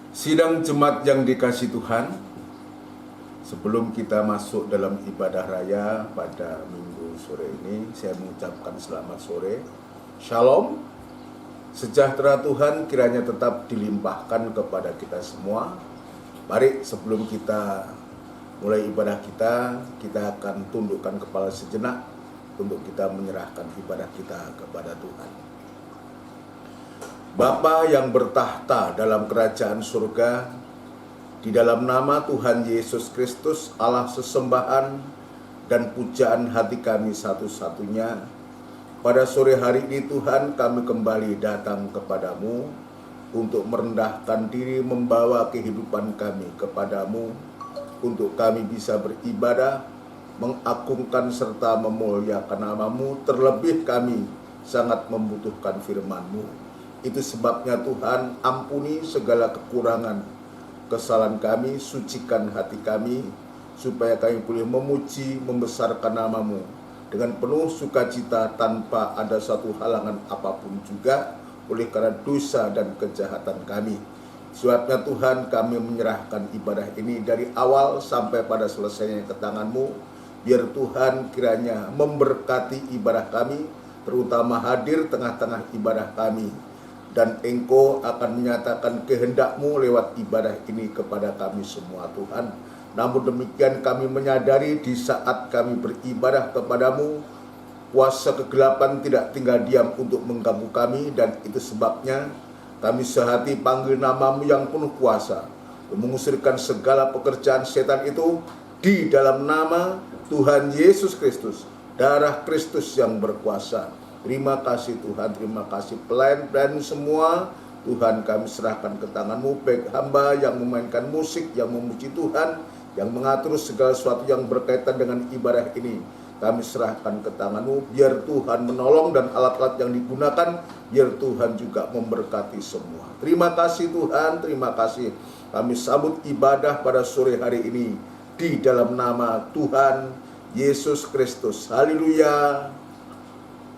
Sidang jemaat yang dikasihi Tuhan, sebelum kita masuk dalam ibadah raya pada minggu sore ini, saya mengucapkan selamat sore. Shalom, sejahtera Tuhan kiranya tetap dilimpahkan kepada kita semua. Mari sebelum kita mulai ibadah kita akan tundukkan kepala sejenak untuk kita menyerahkan ibadah kita kepada Tuhan. Bapa yang bertahta dalam kerajaan surga, di dalam nama Tuhan Yesus Kristus, Allah sesembahan dan pujaan hati kami satu-satunya, pada sore hari ini Tuhan kami kembali datang kepadamu untuk merendahkan diri, membawa kehidupan kami kepadamu, untuk kami bisa beribadah, mengagungkan serta memuliakan namamu. Terlebih kami sangat membutuhkan firman-Mu. Itu sebabnya Tuhan, ampuni segala kekurangan, kesalahan kami, sucikan hati kami, supaya kami boleh memuji, membesarkan namamu dengan penuh sukacita tanpa ada satu halangan apapun juga oleh karena dosa dan kejahatan kami. Sebabnya Tuhan, kami menyerahkan ibadah ini dari awal sampai pada selesainya ke tangan-Mu. Biar Tuhan kiranya memberkati ibadah kami, terutama hadir tengah-tengah ibadah kami, dan Engkau akan menyatakan kehendak-Mu lewat ibadah ini kepada kami semua Tuhan. Namun demikian kami menyadari di saat kami beribadah kepadamu, kuasa kegelapan tidak tinggal diam untuk mengganggu kami, dan itu sebabnya kami sehati panggil namamu yang penuh kuasa, mengusirkan segala pekerjaan setan itu di dalam nama Tuhan Yesus Kristus, darah Kristus yang berkuasa. Terima kasih Tuhan, terima kasih pelayan-pelayan semua. Tuhan, kami serahkan ke tangan-Mu, baik hamba yang memainkan musik, yang memuji Tuhan, yang mengatur segala sesuatu yang berkaitan dengan ibadah ini. Kami serahkan ke tangan-Mu, biar Tuhan menolong, dan alat-alat yang digunakan, biar Tuhan juga memberkati semua. Terima kasih Tuhan, terima kasih. Kami sambut ibadah pada sore hari ini di dalam nama Tuhan Yesus Kristus. Haleluya.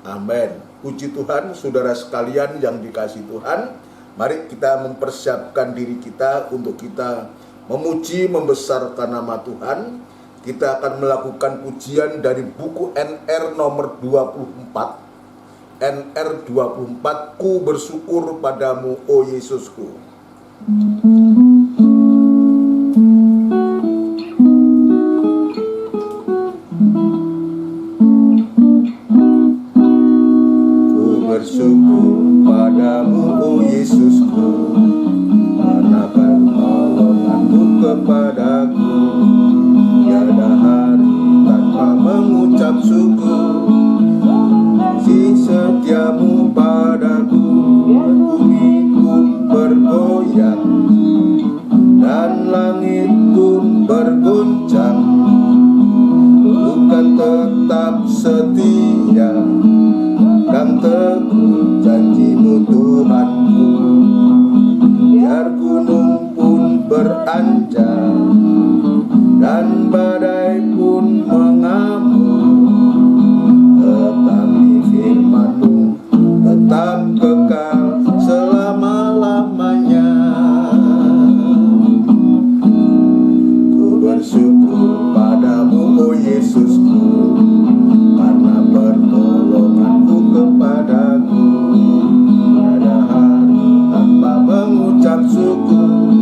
Amin. Puji Tuhan, saudara sekalian yang dikasihi Tuhan. Mari kita mempersiapkan diri kita untuk kita memuji, membesarkan nama Tuhan. Kita akan melakukan pujian dari buku NR nomor 24. NR 24, Ku bersyukur padamu, O Yesusku. Bersyukur padamu, oh Yesusku, karena pertolonganmu kepadaku. Tiada hari tanpa mengucap syukur, si setiamu padaku. Bumi pun bergoyang dan langit pun berguncang, bukan tetap setia dan teguh janji-Mu Tuhanku. Biar gunung pun beranjak dan badai pun mengamuk, tetapi firman-Mu tetap kekal selama-lamanya. Ku bersyukur padamu, oh Yesusku, karena pertolonganmu kepadaku. Pada hari tanpa mengucap syukur,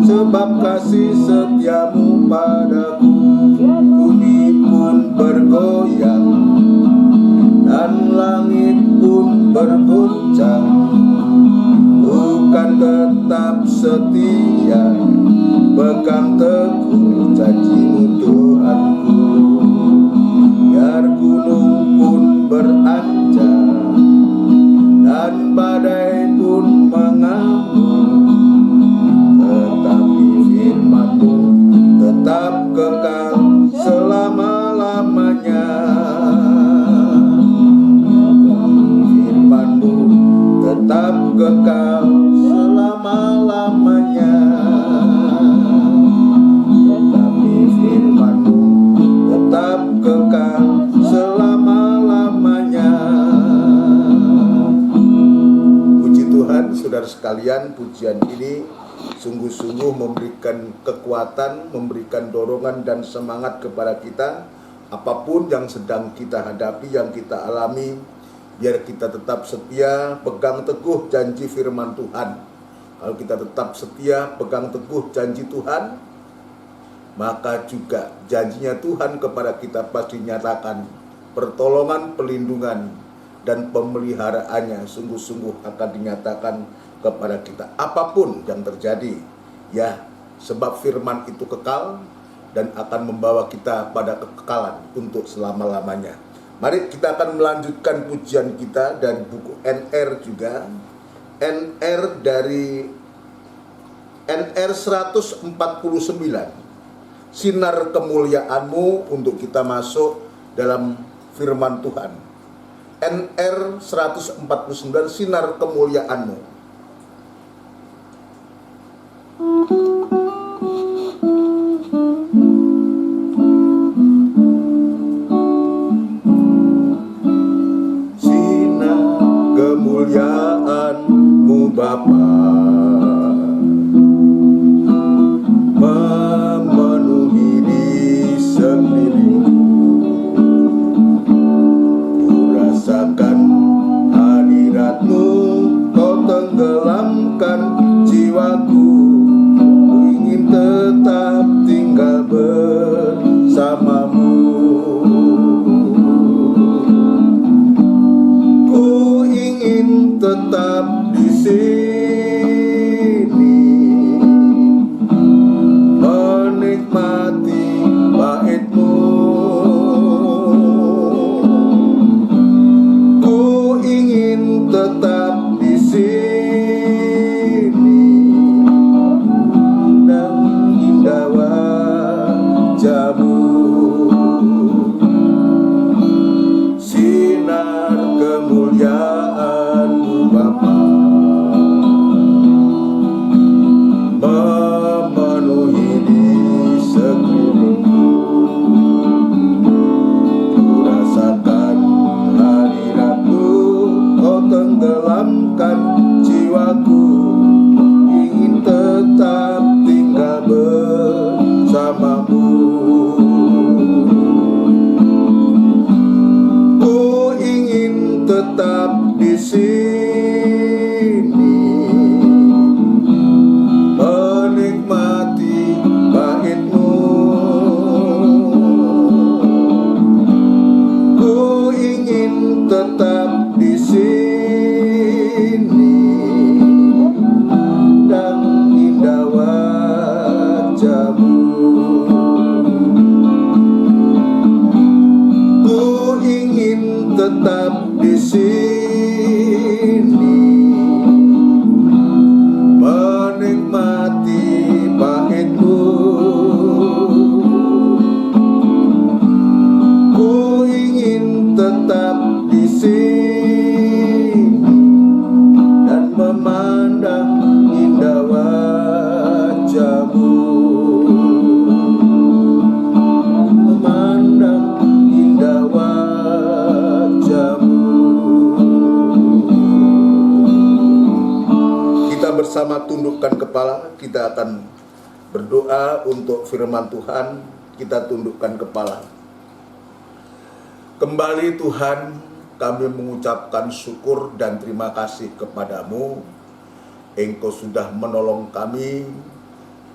sebab kasih setiamu padaku. Bumi pun bergoyang dan langit pun berguncang, bukan tetap setia, pegang teguh janji-Mu Tuhanku. Biar gunung pun beranjak dan badai pun mengamuk, tetapi firman-Mu tetap kekal selama-lamanya. Firman-Mu tetap kekal selama-lamanya. Tetapi firman-Mu tetap kekal selama-lamanya. Puji Tuhan, saudara sekalian, pujian ini sungguh-sungguh memberikan kekuatan, memberikan dorongan dan semangat kepada kita. Apapun yang sedang kita hadapi, yang kita alami, biar kita tetap setia, pegang teguh janji firman Tuhan. Kalau kita tetap setia, pegang teguh janji Tuhan, maka juga janjinya Tuhan kepada kita pasti nyatakan. Pertolongan, pelindungan, dan pemeliharaannya sungguh-sungguh akan dinyatakan kepada kita. Apapun yang terjadi, ya, sebab firman itu kekal dan akan membawa kita pada kekekalan untuk selama-lamanya. Mari kita akan melanjutkan pujian kita dan buku NR juga. NR dari NR 149. Sinar kemuliaan-Mu, untuk kita masuk dalam firman Tuhan. NR 149, sinar kemuliaan-Mu. Sinar kemuliaan-Mu Bapa memenuhi di sekelilingku. Ku rasakan hadirat-Mu, Kau tenggelamkan jiwaku. Ku ingin tetap tinggal bersama-Mu. Ku ingin tetap di sini, menikmati bait-Mu. Ku ingin tetap di sini dan indah wajah-Mu. Sinar kemuliaan-Mu Bapa memenuhi di sekelilingku. Ku rasakan hadirat-Mu, Kau tenggelamkan jiwaku. Ingin tetap tinggal bersama-Mu. Ku ingin tetap di sini, menikmati bait-Mu. Ku ingin tetap di sini dan indah wajah-Mu. Ku ingin tetap di sini, menikmati bait-Mu. Ku ingin tetap di sini dan memandang indah wajah-Mu. Memandang indah wajah-Mu. Kita bersama tundukkan kepala, kita akan berdoa untuk firman Tuhan. Kita tundukkan kepala. Kembali Tuhan, kami mengucapkan syukur dan terima kasih kepada-Mu. Engkau sudah menolong kami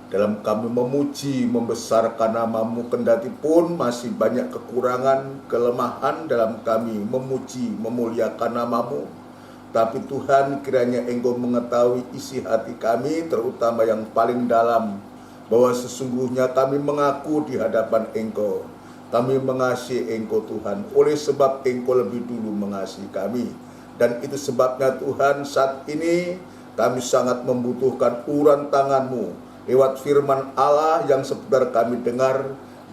dalam kami memuji, membesarkan nama-Mu, kendati pun masih banyak kekurangan, kelemahan dalam kami memuji, memuliakan nama-Mu. Tapi Tuhan, kiranya Engkau mengetahui isi hati kami, terutama yang paling dalam, bahwa sesungguhnya kami mengaku di hadapan Engkau. Kami mengasihi Engkau Tuhan, oleh sebab Engkau lebih dulu mengasihi kami. Dan itu sebabnya Tuhan, saat ini kami sangat membutuhkan uluran tangan-Mu lewat firman Allah yang sebentar kami dengar.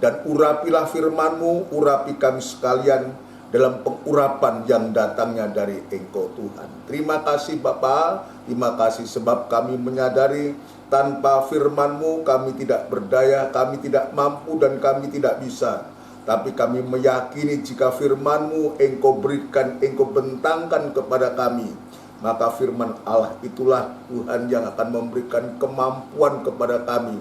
Dan urapilah firman-Mu, urapi kami sekalian dalam pengurapan yang datangnya dari Engkau Tuhan. Terima kasih Bapa, terima kasih sebab kami menyadari tanpa firman-Mu kami tidak berdaya, kami tidak mampu dan kami tidak bisa. Tapi kami meyakini jika firman-Mu Engkau berikan, Engkau bentangkan kepada kami, maka firman Allah itulah Tuhan yang akan memberikan kemampuan kepada kami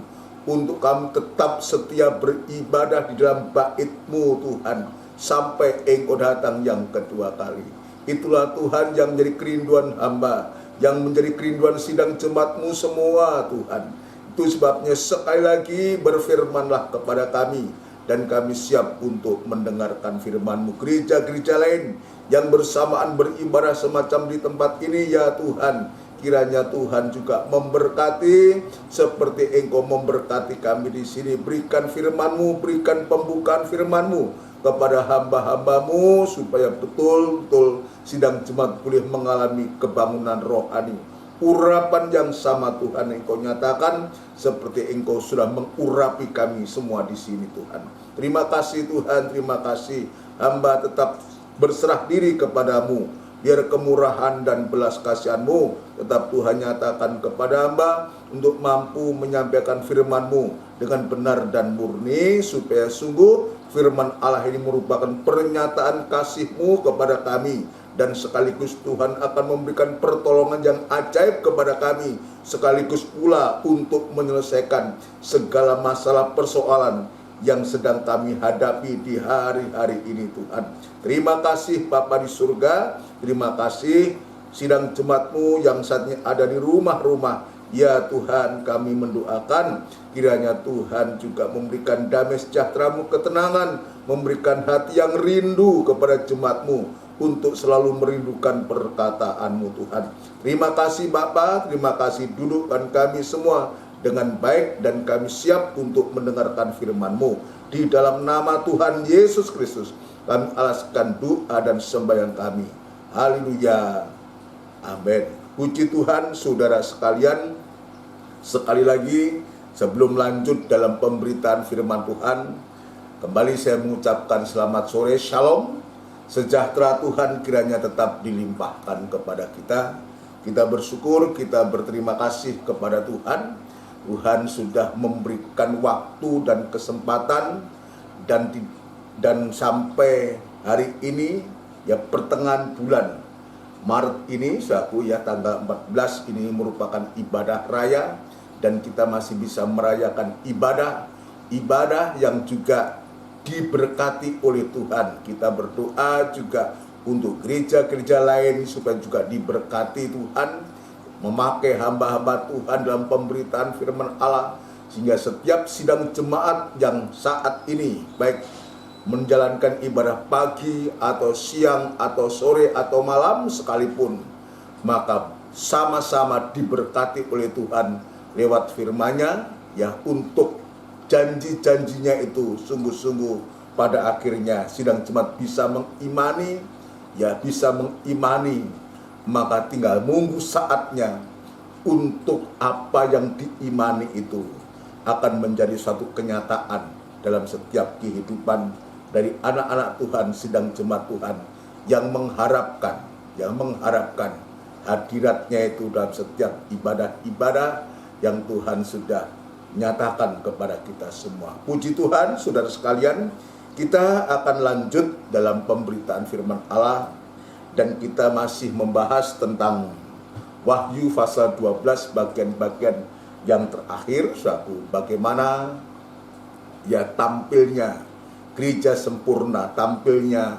untuk kami tetap setia beribadah di dalam bait-Mu Tuhan sampai Engkau datang yang kedua kali. Itulah Tuhan yang menjadi kerinduan hamba, yang menjadi kerinduan sidang jemaat-Mu semua Tuhan. Itu sebabnya sekali lagi berfirmanlah kepada kami, dan kami siap untuk mendengarkan firman-Mu. Gereja-gereja lain yang bersamaan beribadah semacam di tempat ini, ya Tuhan, kiranya Tuhan juga memberkati seperti Engkau memberkati kami di sini. Berikan firman-Mu, berikan pembukaan firman-Mu kepada hamba-hamba-Mu supaya betul-betul sidang jemaat boleh mengalami kebangunan rohani. Urapan yang sama Tuhan Engkau nyatakan seperti Engkau sudah mengurapi kami semua di sini Tuhan. Terima kasih Tuhan, terima kasih. Hamba tetap berserah diri kepadamu. Biar kemurahan dan belas kasihan-Mu tetap Tuhan nyatakan kepada hamba untuk mampu menyampaikan firman-Mu dengan benar dan murni, supaya sungguh firman Allah ini merupakan pernyataan kasih-Mu kepada kami, dan sekaligus Tuhan akan memberikan pertolongan yang ajaib kepada kami, sekaligus pula untuk menyelesaikan segala masalah persoalan yang sedang kami hadapi di hari-hari ini Tuhan. Terima kasih Bapa di surga, terima kasih sidang jemaat-Mu yang saat ini ada di rumah-rumah. Ya Tuhan, kami mendoakan kiranya Tuhan juga memberikan damai sejahtera-Mu, ketenangan, memberikan hati yang rindu kepada jemaat-Mu untuk selalu merindukan perkataan-Mu Tuhan. Terima kasih Bapa, terima kasih, dudukkan kami semua dengan baik dan kami siap untuk mendengarkan firman-Mu. Di dalam nama Tuhan Yesus Kristus kami alaskan doa dan sembahyang kami. Haleluya. Amin. Puji Tuhan saudara sekalian. Sekali lagi sebelum lanjut dalam pemberitaan firman Tuhan, kembali saya mengucapkan selamat sore, shalom. Sejahtera Tuhan kiranya tetap dilimpahkan kepada kita. Kita bersyukur, kita berterima kasih kepada Tuhan. Tuhan sudah memberikan waktu dan kesempatan, dan sampai hari ini ya pertengahan bulan Maret ini, saku ya tanggal 14 ini merupakan ibadah raya, dan kita masih bisa merayakan ibadah yang juga diberkati oleh Tuhan. Kita berdoa juga untuk gereja-gereja lain supaya juga diberkati Tuhan, memakai hamba-hamba Tuhan dalam pemberitaan firman Allah, sehingga setiap sidang jemaat yang saat ini baik menjalankan ibadah pagi atau siang atau sore atau malam sekalipun, maka sama-sama diberkati oleh Tuhan lewat firman-Nya, ya, untuk janji-janjinya itu sungguh-sungguh pada akhirnya sidang jemaat bisa mengimani, maka tinggal menunggu saatnya untuk apa yang diimani itu akan menjadi suatu kenyataan dalam setiap kehidupan dari anak-anak Tuhan, sidang jemaat Tuhan yang mengharapkan hadiratnya itu dalam setiap ibadah-ibadah yang Tuhan sudah nyatakan kepada kita semua. Puji Tuhan, saudara sekalian, kita akan lanjut dalam pemberitaan firman Allah, dan kita masih membahas tentang Wahyu pasal 12 bagian-bagian yang terakhir, suatu bagaimana ya tampilnya gereja sempurna, tampilnya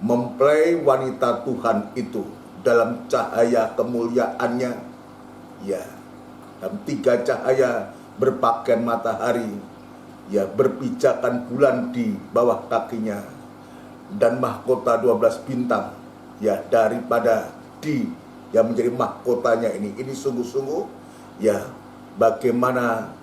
mempelai wanita Tuhan itu dalam cahaya kemuliaannya, ya, dalam 3 cahaya berpakaian matahari, ya, berpijakan bulan di bawah kakinya, dan mahkota 12 bintang, ya, daripada yang menjadi mahkotanya ini sungguh-sungguh, ya, bagaimana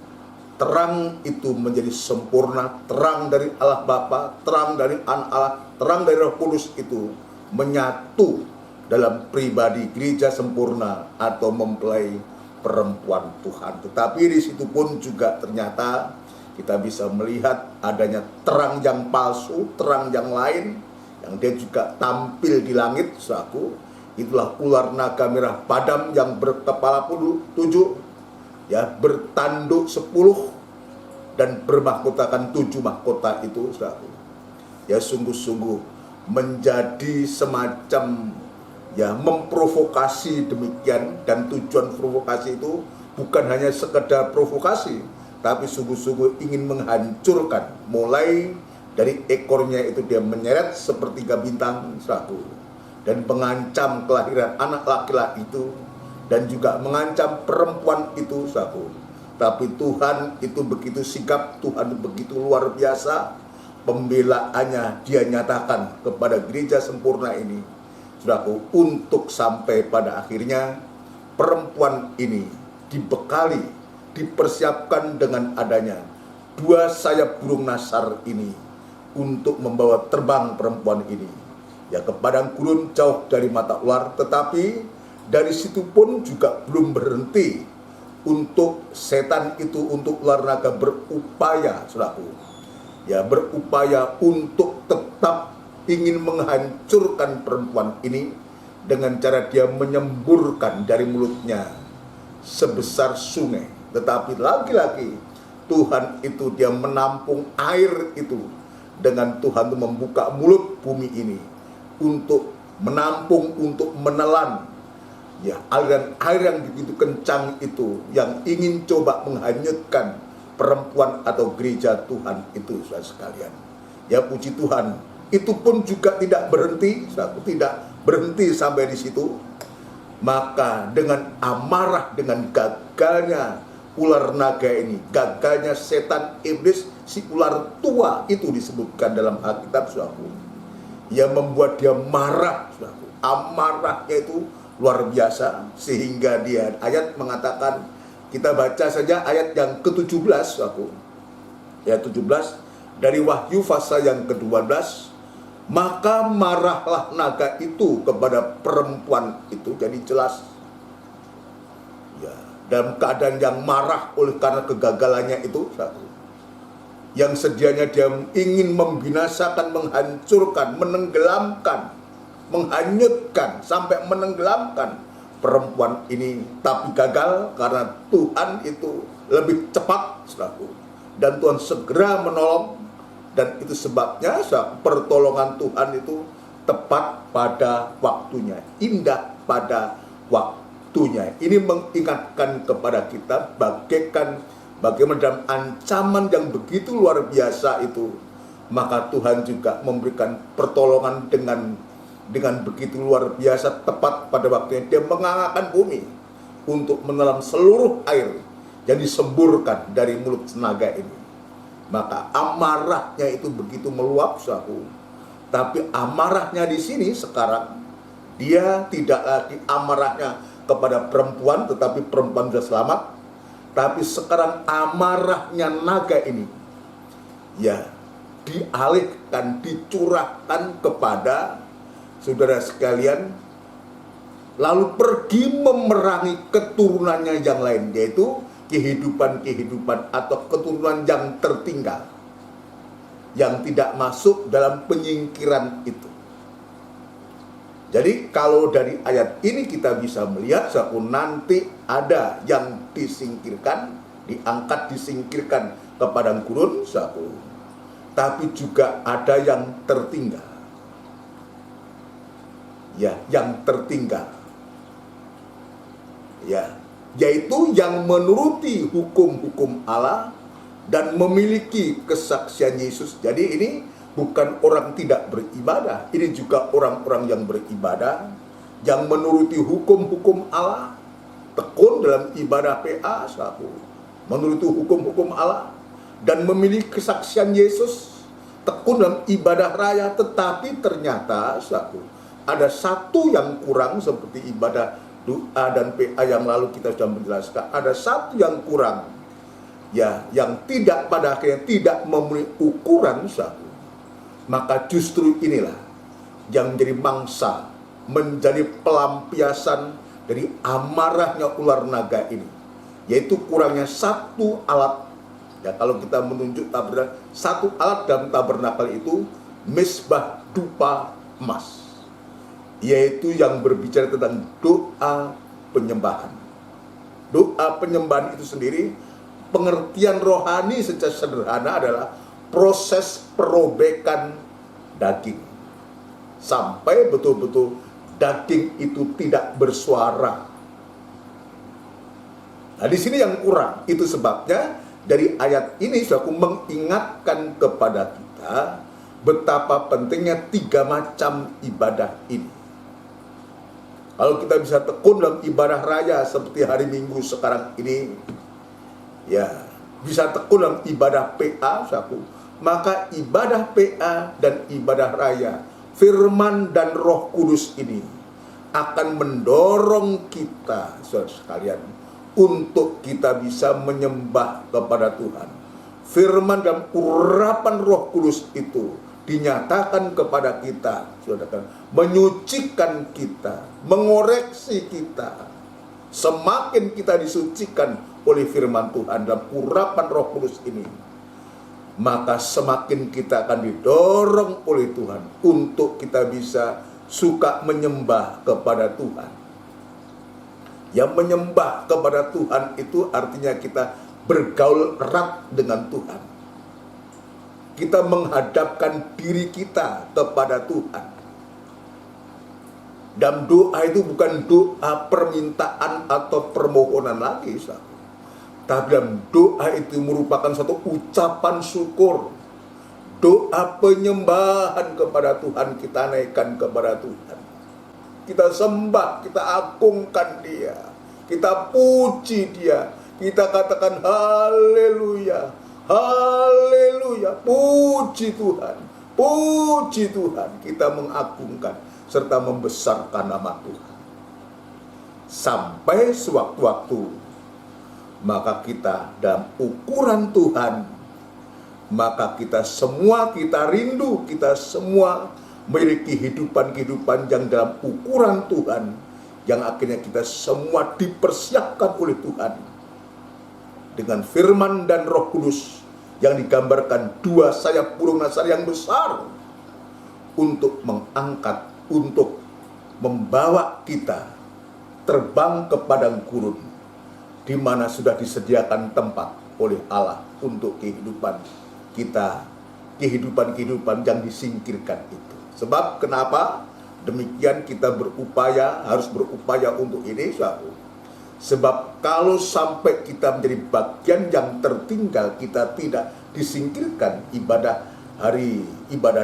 terang itu menjadi sempurna, terang dari Allah Bapa, terang dari Anak Allah, terang dari Roh Kudus itu menyatu dalam pribadi gereja sempurna atau mempelai perempuan Tuhan. Tetapi di situ pun juga ternyata kita bisa melihat adanya terang yang palsu, terang yang lain yang dia juga tampil di langit, saku. Itulah ular naga merah padam yang berkepala 7, ya, bertanduk 10 dan bermahkotakan 7 mahkota itu, saku. Ya, sungguh-sungguh menjadi semacam ya memprovokasi demikian, dan tujuan provokasi itu bukan hanya sekedar provokasi, tapi sungguh-sungguh ingin menghancurkan. Mulai dari ekornya itu dia menyeret sepertiga bintang satu, dan mengancam kelahiran anak laki-laki itu, dan juga mengancam perempuan itu satu. Tapi Tuhan itu begitu sigap, Tuhan begitu luar biasa, pembelaannya dia nyatakan kepada gereja sempurna ini, saudaraku, untuk sampai pada akhirnya perempuan ini dibekali, dipersiapkan dengan adanya 2 sayap burung nasar ini untuk membawa terbang perempuan ini ya ke padang gurun jauh dari mata ular. Tetapi dari situ pun juga belum berhenti untuk setan itu, untuk ular naga berupaya, saudaraku, ya berupaya untuk tetap ingin menghancurkan perempuan ini dengan cara dia menyemburkan dari mulutnya sebesar sungai. Tetapi lagi-lagi Tuhan itu dia menampung air itu, dengan Tuhan itu membuka mulut bumi ini untuk menampung, untuk menelan ya aliran air yang begitu kencang itu, yang ingin coba menghanyutkan perempuan atau gereja Tuhan itu, saudara sekalian. Ya puji Tuhan, itu pun juga tidak berhenti, tidak berhenti sampai di situ. Maka dengan amarah, dengan gagalnya ular naga ini, gagalnya setan iblis, si ular tua itu disebutkan dalam Alkitab, saudaraku, yang membuat dia marah, saudaraku. Amarahnya itu luar biasa, sehingga dia ayat mengatakan, kita baca saja ayat yang ke-17, saudaraku. Ya 17 dari Wahyu pasal yang ke-12. Maka marahlah naga itu kepada perempuan itu. Jadi jelas ya, dalam keadaan yang marah oleh karena kegagalannya itu, satu, yang sedianya dia ingin membinasakan, menghancurkan, menenggelamkan, menghanyutkan sampai menenggelamkan perempuan ini, tapi gagal karena Tuhan itu lebih cepat, saudaraku, dan Tuhan segera menolong. Dan itu sebabnya pertolongan Tuhan itu tepat pada waktunya, indah pada waktunya. Ini mengingatkan kepada kita bagaimana dalam ancaman yang begitu luar biasa itu, maka Tuhan juga memberikan pertolongan dengan begitu luar biasa tepat pada waktunya. Dia mengangkat bumi untuk menelan seluruh air yang disemburkan dari mulut naga ini. Maka amarahnya itu begitu meluap, saudaraku. Tapi amarahnya di sini sekarang, dia tidak lagi amarahnya kepada perempuan, tetapi perempuan sudah selamat. Tapi sekarang amarahnya naga ini ya dialihkan, dicurahkan kepada saudara sekalian, lalu pergi memerangi keturunannya yang lain, yaitu kehidupan atau keturunan yang tertinggal, yang tidak masuk dalam penyingkiran itu. Jadi kalau dari ayat ini kita bisa melihat, nanti ada yang disingkirkan, diangkat, disingkirkan ke padang gurun, tapi juga ada yang tertinggal. Ya, yang tertinggal. Ya, yaitu yang menuruti hukum-hukum Allah dan memiliki kesaksian Yesus. Jadi ini bukan orang tidak beribadah, ini juga orang-orang yang beribadah, yang menuruti hukum-hukum Allah, tekun dalam ibadah PA, menuruti hukum-hukum Allah, dan memiliki kesaksian Yesus, tekun dalam ibadah raya. Tetapi ternyata ada satu yang kurang, seperti ibadah doa dan PA yang lalu kita sudah menjelaskan. Ada satu yang kurang, ya, yang tidak pada akhirnya tidak memenuhi ukuran, maka justru inilah yang menjadi mangsa, menjadi pelampiasan dari amarahnya ular naga ini, yaitu kurangnya satu alat. Ya, kalau kita menunjuk tabernakel, satu alat dalam tabernakel itu mesbah dupa emas, yaitu yang berbicara tentang doa penyembahan. Doa penyembahan itu sendiri, pengertian rohani secara sederhana adalah proses perobekan daging sampai betul-betul daging itu tidak bersuara. Nah, di sini yang kurang. Itu sebabnya dari ayat ini aku mengingatkan kepada kita betapa pentingnya 3 macam ibadah ini. Kalau kita bisa tekun dalam ibadah raya seperti hari Minggu sekarang ini, ya, bisa tekun dalam ibadah PA, maka ibadah PA dan ibadah raya, firman dan Roh Kudus ini akan mendorong kita, saudara sekalian, untuk kita bisa menyembah kepada Tuhan. Firman dan urapan Roh Kudus itu dinyatakan kepada kita, saudara, menyucikan kita, mengoreksi kita. Semakin kita disucikan oleh firman Tuhan dan urapan Roh Kudus ini, maka semakin kita akan didorong oleh Tuhan untuk kita bisa suka menyembah kepada Tuhan. Yang menyembah kepada Tuhan itu artinya kita bergaul erat dengan Tuhan. Kita menghadapkan diri kita kepada Tuhan. Dan doa itu bukan doa permintaan atau permohonan lagi, tapi dalam doa itu merupakan satu ucapan syukur. Doa penyembahan kepada Tuhan, kita naikkan kepada Tuhan. Kita sembah, kita agungkan Dia, kita puji Dia, kita katakan haleluya. Haleluya, puji Tuhan, puji Tuhan. Kita mengagungkan serta membesarkan nama Tuhan. Sampai sewaktu-waktu, maka kita dalam ukuran Tuhan, maka kita semua, kita rindu, kita semua memiliki kehidupan yang dalam ukuran Tuhan, yang akhirnya kita semua dipersiapkan oleh Tuhan dengan firman dan Roh Kudus yang digambarkan 2 sayap burung nasar yang besar untuk mengangkat, untuk membawa kita terbang ke padang gurun, di mana sudah disediakan tempat oleh Allah untuk kehidupan kita, kehidupan yang disingkirkan itu. Sebab kenapa demikian kita harus berupaya untuk ini, saudara? Sebab kalau sampai kita menjadi bagian yang tertinggal, kita tidak disingkirkan ibadah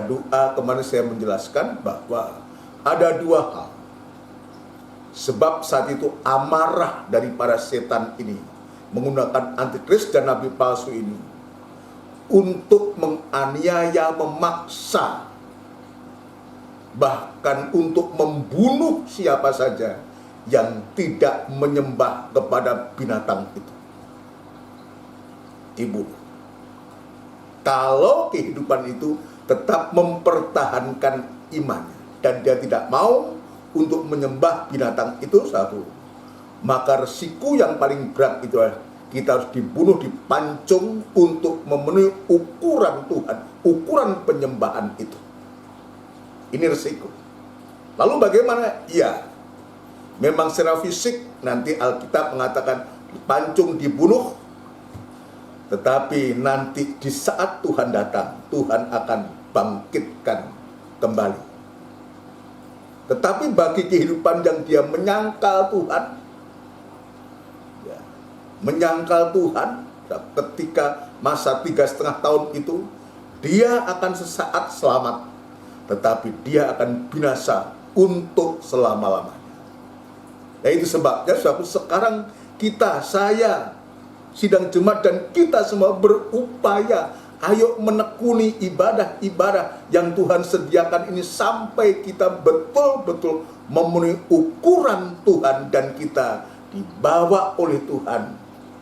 doa. Kemarin saya menjelaskan bahwa ada 2 hal. Sebab saat itu amarah daripada setan ini menggunakan antikris dan nabi palsu ini untuk menganiaya, memaksa, bahkan untuk membunuh siapa saja yang tidak menyembah kepada binatang itu. Dibunuh. Kalau kehidupan itu tetap mempertahankan imannya dan dia tidak mau untuk menyembah binatang itu, maka resiko yang paling berat itu adalah kita harus dibunuh, dipancung untuk memenuhi ukuran Tuhan, ukuran penyembahan itu. Ini resiko. Lalu bagaimana? Ya, memang secara fisik nanti Alkitab mengatakan dipancung, dibunuh, tetapi nanti di saat Tuhan datang, Tuhan akan bangkitkan kembali. Tetapi bagi kehidupan yang dia menyangkal Tuhan, menyangkal Tuhan, ketika masa 3,5 tahun itu, dia akan sesaat selamat, tetapi dia akan binasa untuk selama-lamanya. Nah, itu sebabnya sekarang saya, sidang jemaat dan kita semua berupaya, ayo menekuni ibadah-ibadah yang Tuhan sediakan ini sampai kita betul-betul memenuhi ukuran Tuhan dan kita dibawa oleh Tuhan,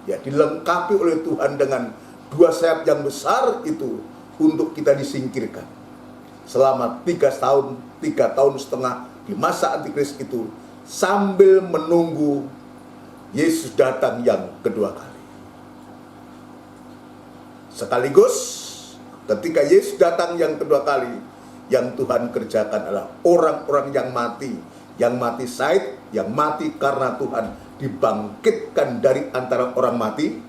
ya, dilengkapi oleh Tuhan dengan 2 sayap yang besar itu untuk kita disingkirkan selama 3,5 tahun di masa antikris itu, sambil menunggu Yesus datang yang kedua kali. Sekaligus ketika Yesus datang yang kedua kali, yang Tuhan kerjakan adalah orang-orang yang mati syahid, yang mati karena Tuhan dibangkitkan dari antara orang mati.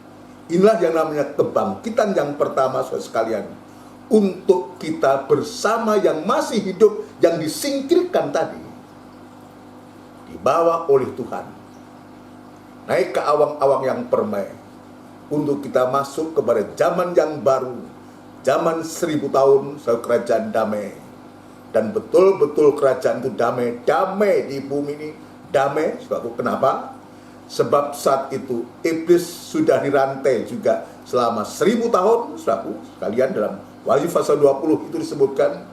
Inilah yang namanya kebangkitan yang pertama, saudara sekalian, untuk kita bersama yang masih hidup, yang disingkirkan tadi, dibawa oleh Tuhan naik ke awang-awang yang permai untuk kita masuk kepada zaman yang baru, zaman 1000 tahun kerajaan damai. Dan betul-betul kerajaan itu damai di bumi ini, damai. Sebab kenapa? Sebab saat itu iblis sudah dirantai juga selama 1000 tahun, saudaraku sekalian, dalam Wahyu pasal 20 itu disebutkan.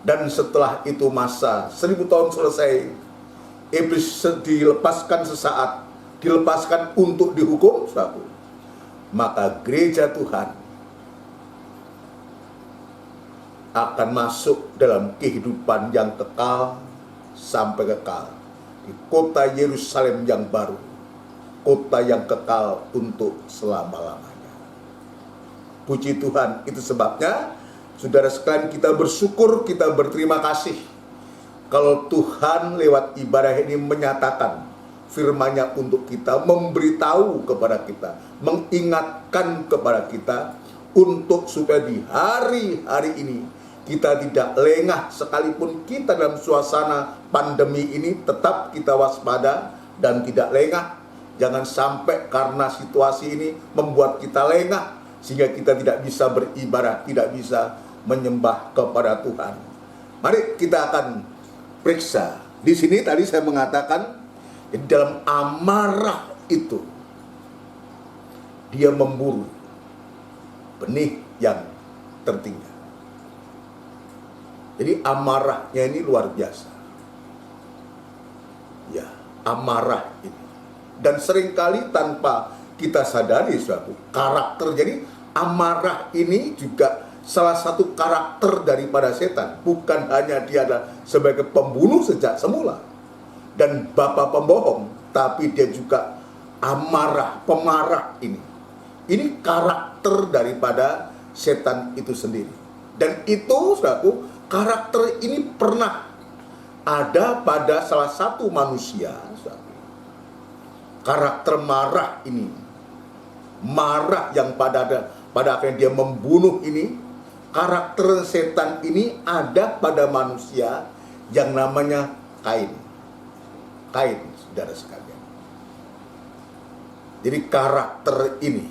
Dan setelah itu masa 1000 tahun selesai, iblis dilepaskan sesaat, dilepaskan untuk dihukum, saudaraku. Maka gereja Tuhan akan masuk dalam kehidupan yang kekal sampai kekal di kota Yerusalem yang baru, kota yang kekal untuk selama-lamanya. Puji Tuhan, itu sebabnya saudara sekalian kita bersyukur, kita berterima kasih kalau Tuhan lewat ibadah ini menyatakan firman-Nya untuk kita, memberitahu kepada kita, mengingatkan kepada kita untuk supaya di hari-hari ini kita tidak lengah, sekalipun kita dalam suasana pandemi ini tetap kita waspada dan tidak lengah. Jangan sampai karena situasi ini membuat kita lengah sehingga kita tidak bisa beribadah, tidak bisa menyembah kepada Tuhan. Mari kita akan periksa. Di sini tadi saya mengatakan dalam amarah itu dia memburu benih yang tertinggal. Jadi amarahnya ini luar biasa. Ya, amarah ini. Dan seringkali tanpa kita sadari suatu karakter. Jadi amarah ini juga salah satu karakter daripada setan. Bukan hanya dia ada sebagai pembunuh sejak semula dan bapa pembohong, tapi dia juga amarah, pemarah ini. Ini karakter daripada setan itu sendiri. Dan itu, saudaraku, karakter ini pernah ada pada salah satu manusia, saudaraku. Karakter marah ini, marah yang pada akhirnya dia membunuh ini, karakter setan ini ada pada manusia yang namanya Kain. Kain, saudara sekalian. Jadi karakter ini,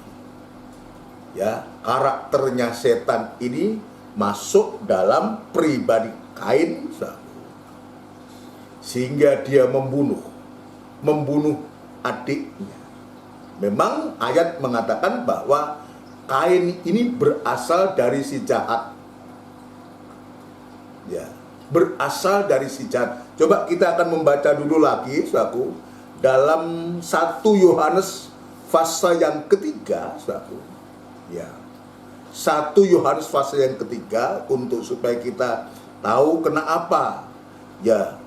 ya, karakternya setan ini masuk dalam pribadi Kain, sehingga dia membunuh adiknya. Memang ayat mengatakan bahwa Kain ini berasal dari si jahat, ya, berasal dari si jahat. Coba kita akan membaca dulu lagi, saudaraku, dalam 1 Yohanes pasal yang ketiga, saudaraku. Ya. 1 Yohanes pasal yang ketiga, untuk supaya kita tahu kenapa ya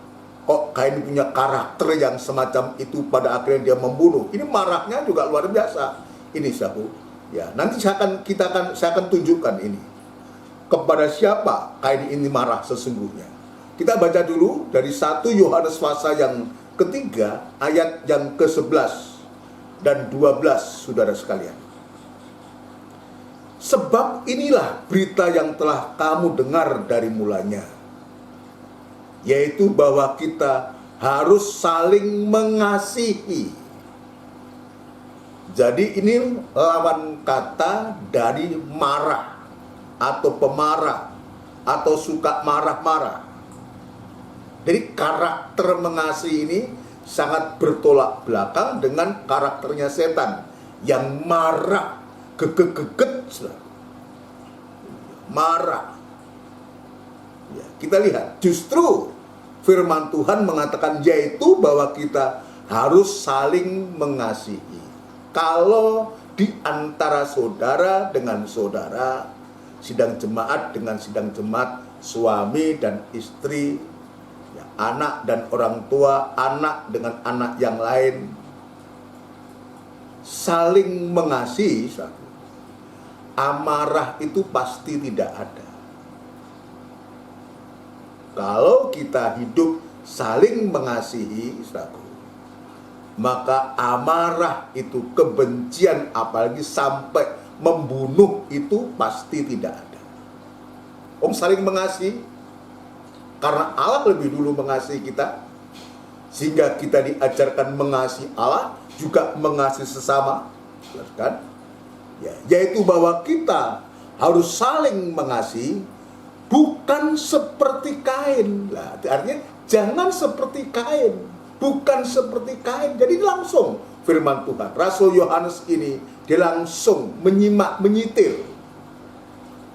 kok Kain punya karakter yang semacam itu pada akhirnya dia membunuh. Ini marahnya juga luar biasa. Ini, saudaraku. Ya, nanti saya akan tunjukkan ini. Kepada siapa Kain ini marah sesungguhnya. Kita baca dulu dari 1 Yohanes pasal yang ketiga, ayat yang ke-11 dan 12, saudara sekalian. Sebab inilah berita yang telah kamu dengar dari mulanya, yaitu bahwa kita harus saling mengasihi. Jadi ini lawan kata dari marah atau pemarah atau suka marah-marah. Jadi karakter mengasihi ini sangat bertolak belakang dengan karakternya setan yang marah, geget, marah. Ya, kita lihat justru firman Tuhan mengatakan yaitu bahwa kita harus saling mengasihi. Kalau di antara saudara dengan saudara, sidang jemaat dengan sidang jemaat, suami dan istri, ya, anak dan orang tua, anak dengan anak yang lain, saling mengasihi, amarah itu pasti tidak ada. Kalau kita hidup saling mengasihi, maka amarah itu, kebencian, apalagi sampai membunuh, itu pasti tidak ada. Saling mengasihi karena Allah lebih dulu mengasihi kita. Sehingga kita diajarkan mengasihi Allah, juga mengasihi sesama, kan? Ya, yaitu bahwa kita harus saling mengasihi, bukan seperti Kain. Lah, artinya jangan seperti Kain, bukan seperti Kain. Jadi langsung firman Tuhan, Rasul Yohanes ini dia langsung menyimak, menyitir.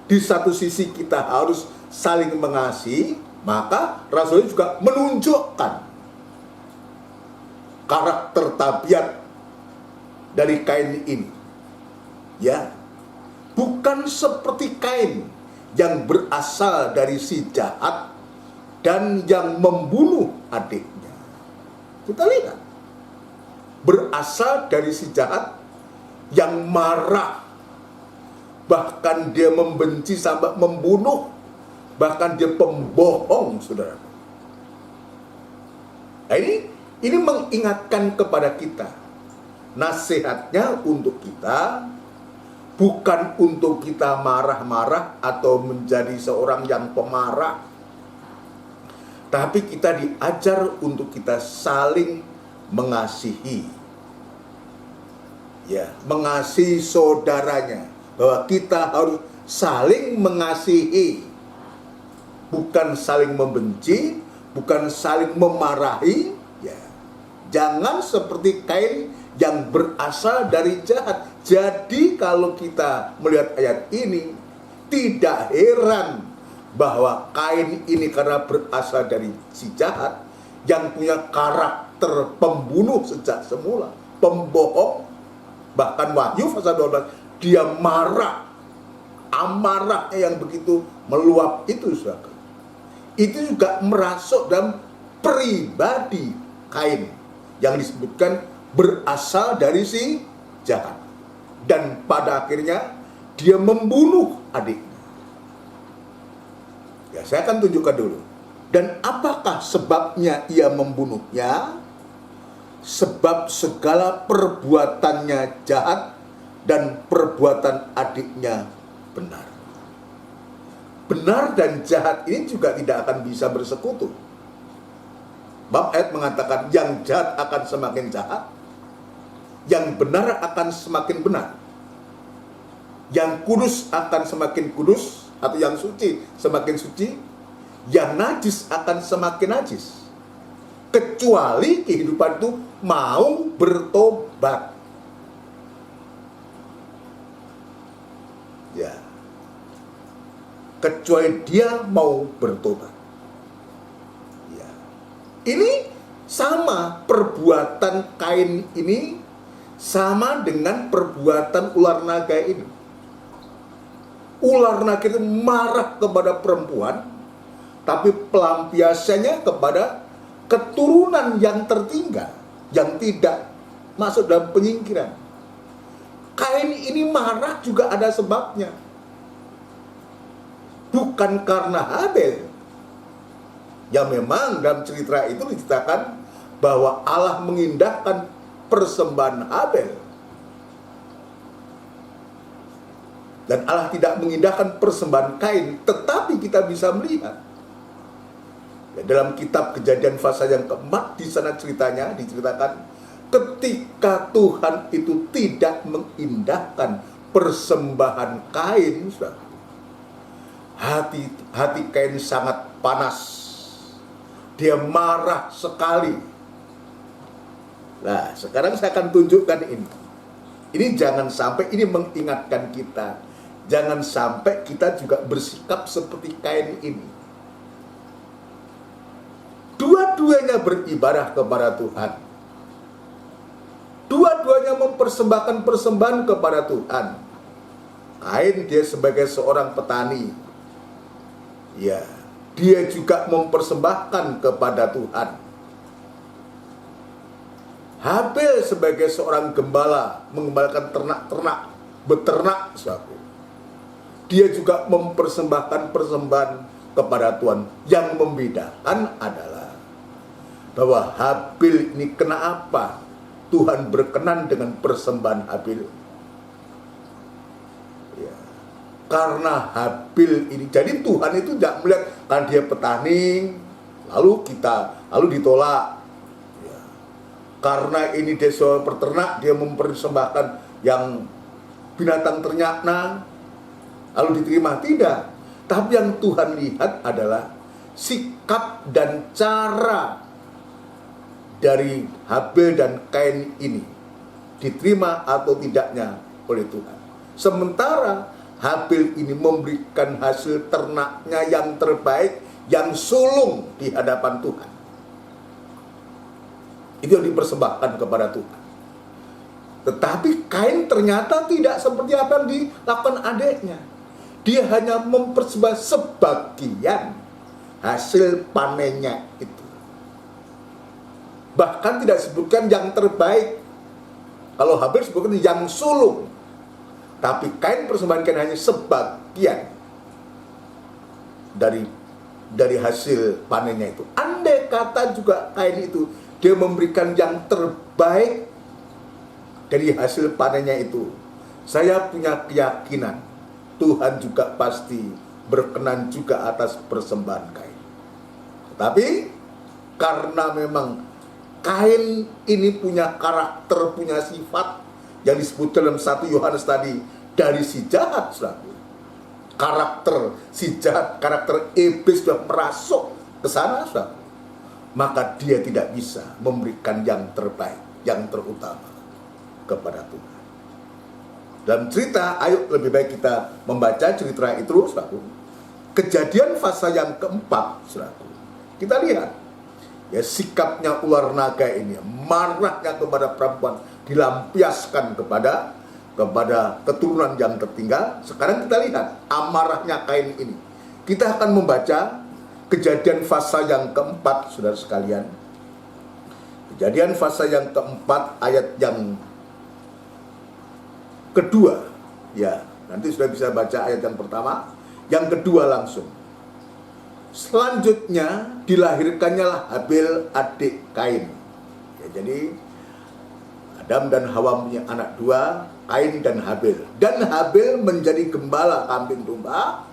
Di satu sisi kita harus saling mengasihi, maka Rasul juga menunjukkan karakter tabiat dari Kain ini. Ya, bukan seperti Kain yang berasal dari si jahat dan yang membunuh adiknya. Kita lihat, berasal dari si jahat yang marah, bahkan dia membenci sampai membunuh, bahkan dia pembohong, saudara. Nah, ini mengingatkan kepada kita, nasihatnya untuk kita bukan untuk kita marah-marah atau menjadi seorang yang pemarah, tapi kita diajar untuk kita saling mengasihi. Ya, mengasihi saudaranya, bahwa kita harus saling mengasihi, bukan saling membenci, bukan saling memarahi. Ya, jangan seperti Kain yang berasal dari jahat. Jadi kalau kita melihat ayat ini, tidak heran bahwa Kain ini karena berasal dari si jahat, yang punya karakter pembunuh sejak semula, pembohong. Bahkan Wahyu pasal 12, dia marah, amarahnya yang begitu meluap itu, saudara. Itu juga merasuk dalam pribadi Kain yang disebutkan berasal dari si jahat. Dan pada akhirnya dia membunuh adiknya. Ya, saya akan tunjukkan dulu. Dan apakah sebabnya ia membunuhnya? Sebab segala perbuatannya jahat dan perbuatan adiknya benar. Benar dan jahat ini juga tidak akan bisa bersekutu. Bab ayat mengatakan yang jahat akan semakin jahat, yang benar akan semakin benar, yang kudus akan semakin kudus, atau yang suci semakin suci, yang najis akan semakin najis, kecuali kehidupan itu mau bertobat. Ya, kecuali dia mau bertobat. Ya, ini sama perbuatan Kain ini, sama dengan perbuatan ular naga ini. Ular naga itu marah kepada perempuan, tapi pelampiasannya kepada keturunan yang tertinggal, yang tidak masuk dalam penyingkiran. Kain ini marah juga ada sebabnya. Bukan karena Habel. Yang memang dalam cerita itu diceritakan bahwa Allah mengindahkan persembahan Habel, dan Allah tidak mengindahkan persembahan Kain. Tetapi kita bisa melihat ya, dalam kitab Kejadian pasal yang keempat, di sana ceritanya diceritakan ketika Tuhan itu tidak mengindahkan persembahan Kain, hati Kain sangat panas. Dia marah sekali. Nah, sekarang saya akan tunjukkan ini. Ini jangan sampai, ini mengingatkan kita, jangan sampai kita juga bersikap seperti Kain ini. Dua-duanya beribadah kepada Tuhan. Dua-duanya mempersembahkan persembahan kepada Tuhan. Kain dia sebagai seorang petani, ya, dia juga mempersembahkan kepada Tuhan. Habel sebagai seorang gembala, mengembalakan ternak-ternak, beternak, saudara. Dia juga mempersembahkan persembahan kepada Tuhan. Yang membedakan adalah bahwa Habel ini kenapa Tuhan berkenan dengan persembahan Habel? Ya, karena Habel ini, jadi Tuhan itu tidak melihat kan dia petani, lalu ditolak. karena ini desa peternak, dia mempersembahkan yang binatang ternakna lalu diterima. Tidak. Tapi yang Tuhan lihat adalah sikap dan cara dari Habil dan Kain ini, diterima atau tidaknya oleh Tuhan. Sementara Habil ini memberikan hasil ternaknya yang terbaik, yang sulung di hadapan Tuhan. Itu yang dipersembahkan kepada Tuhan. Tetapi Kain ternyata tidak seperti apa yang dilakukan adiknya. Dia hanya mempersembahkan sebagian hasil panennya itu. Bahkan tidak disebutkan yang terbaik. Kalau Habil disebutkan yang sulung. Tapi Kain persembahkan hanya sebagian dari hasil panennya itu. Andai kata juga Kain itu dia memberikan yang terbaik dari hasil panennya itu, saya punya keyakinan Tuhan juga pasti berkenan juga atas persembahan Kain. Tetapi karena memang Kain ini punya karakter, punya sifat yang disebut dalam 1 Yohanes tadi, dari si jahat, saudara. Karakter si jahat, karakter iblis sudah merasuk ke sana, saudara. Maka dia tidak bisa memberikan yang terbaik, yang terutama kepada Tuhan. Dalam cerita, ayo lebih baik kita membaca cerita itu, saudara. Kejadian pasal yang keempat, saudara. Kita lihat ya sikapnya ular naga ini, marahnya kepada perempuan dilampiaskan kepada keturunan yang tertinggal. Sekarang kita lihat amarahnya Kain ini. Kita akan membaca Kejadian pasal yang keempat, saudara sekalian. Kejadian pasal yang keempat ayat yang kedua. Ya, nanti sudah bisa baca ayat yang pertama, yang kedua langsung. Selanjutnya dilahirkannya lah Habil adik Kain. Ya, jadi Adam dan Hawa punya anak dua, Kain dan Habil. Dan Habil menjadi gembala kambing domba.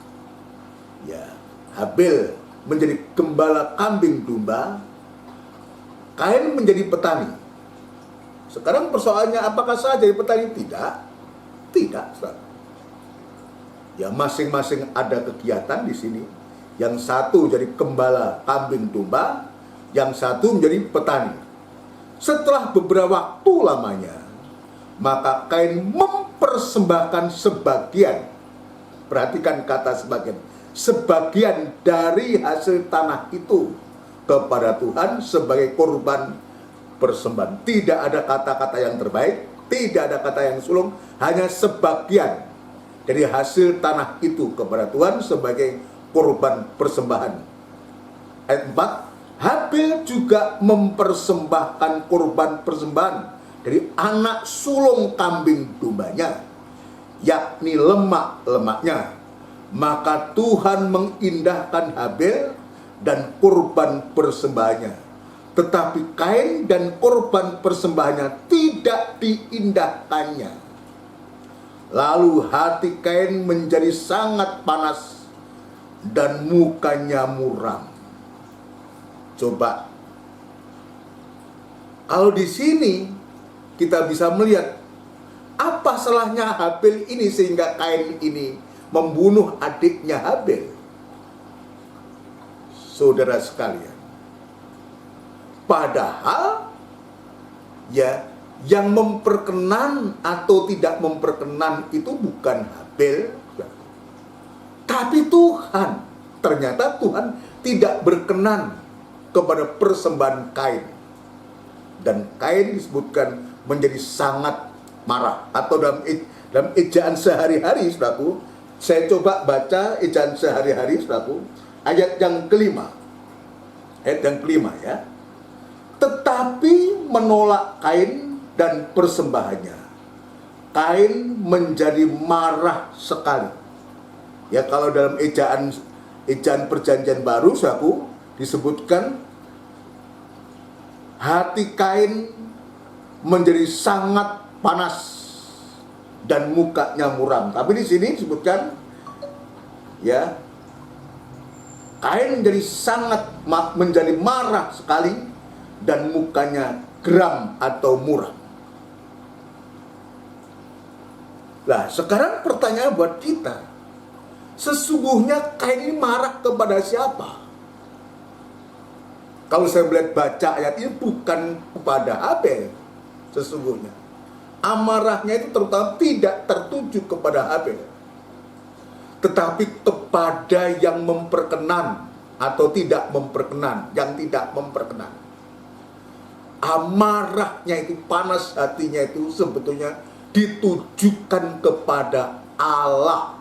Ya, Habil menjadi gembala kambing domba. Kain menjadi petani. Sekarang persoalannya, apakah saya jadi petani? Tidak, saudara. Ya, masing-masing ada kegiatan di sini. Yang satu jadi gembala kambing domba, yang satu menjadi petani. Setelah beberapa waktu lamanya, maka Kain mempersembahkan sebagian. Perhatikan kata sebagian. Sebagian dari hasil tanah itu kepada Tuhan sebagai korban persembahan. Tidak ada kata-kata yang terbaik, tidak ada kata yang sulung, hanya sebagian dari hasil tanah itu kepada Tuhan sebagai korban persembahan. Ayat 4, Habil juga mempersembahkan korban persembahan dari anak sulung kambing dombanya, yakni lemak-lemaknya. Maka Tuhan mengindahkan Habil dan korban persembahannya, tetapi Kain dan korban persembahannya tidak diindahkannya. Lalu hati Kain menjadi sangat panas dan mukanya muram. Coba, kalau di sini kita bisa melihat apa salahnya Habil ini sehingga Kain ini membunuh adiknya Habil. Saudara sekalian, padahal ya yang memperkenan atau tidak memperkenan itu bukan Habil, tapi Tuhan. Ternyata Tuhan tidak berkenan kepada persembahan Kain. Dan Kain disebutkan menjadi sangat marah. Atau dalam ejaan sehari-hari, saudaraku, saya coba baca ejaan sehari-hari, saudaraku, ayat yang kelima. Ayat yang kelima ya. Tetapi menolak Kain dan persembahannya. Kain menjadi marah sekali. Ya, kalau dalam ejaan perjanjian baru, saudaraku, disebutkan hati Kain menjadi sangat panas dan mukanya muram. Tapi di sini disebutkan ya, Kain menjadi marah sekali dan mukanya geram atau muram. Nah, sekarang pertanyaan buat kita, sesungguhnya Kain ini marah kepada siapa? Kalau saya melihat baca ayat ini bukan kepada Habel sesungguhnya. Amarahnya itu terutama tidak tertuju kepada Habel, tetapi kepada yang memperkenan atau tidak memperkenan, yang tidak memperkenan. Amarahnya itu, panas hatinya itu sebetulnya ditujukan kepada Allah,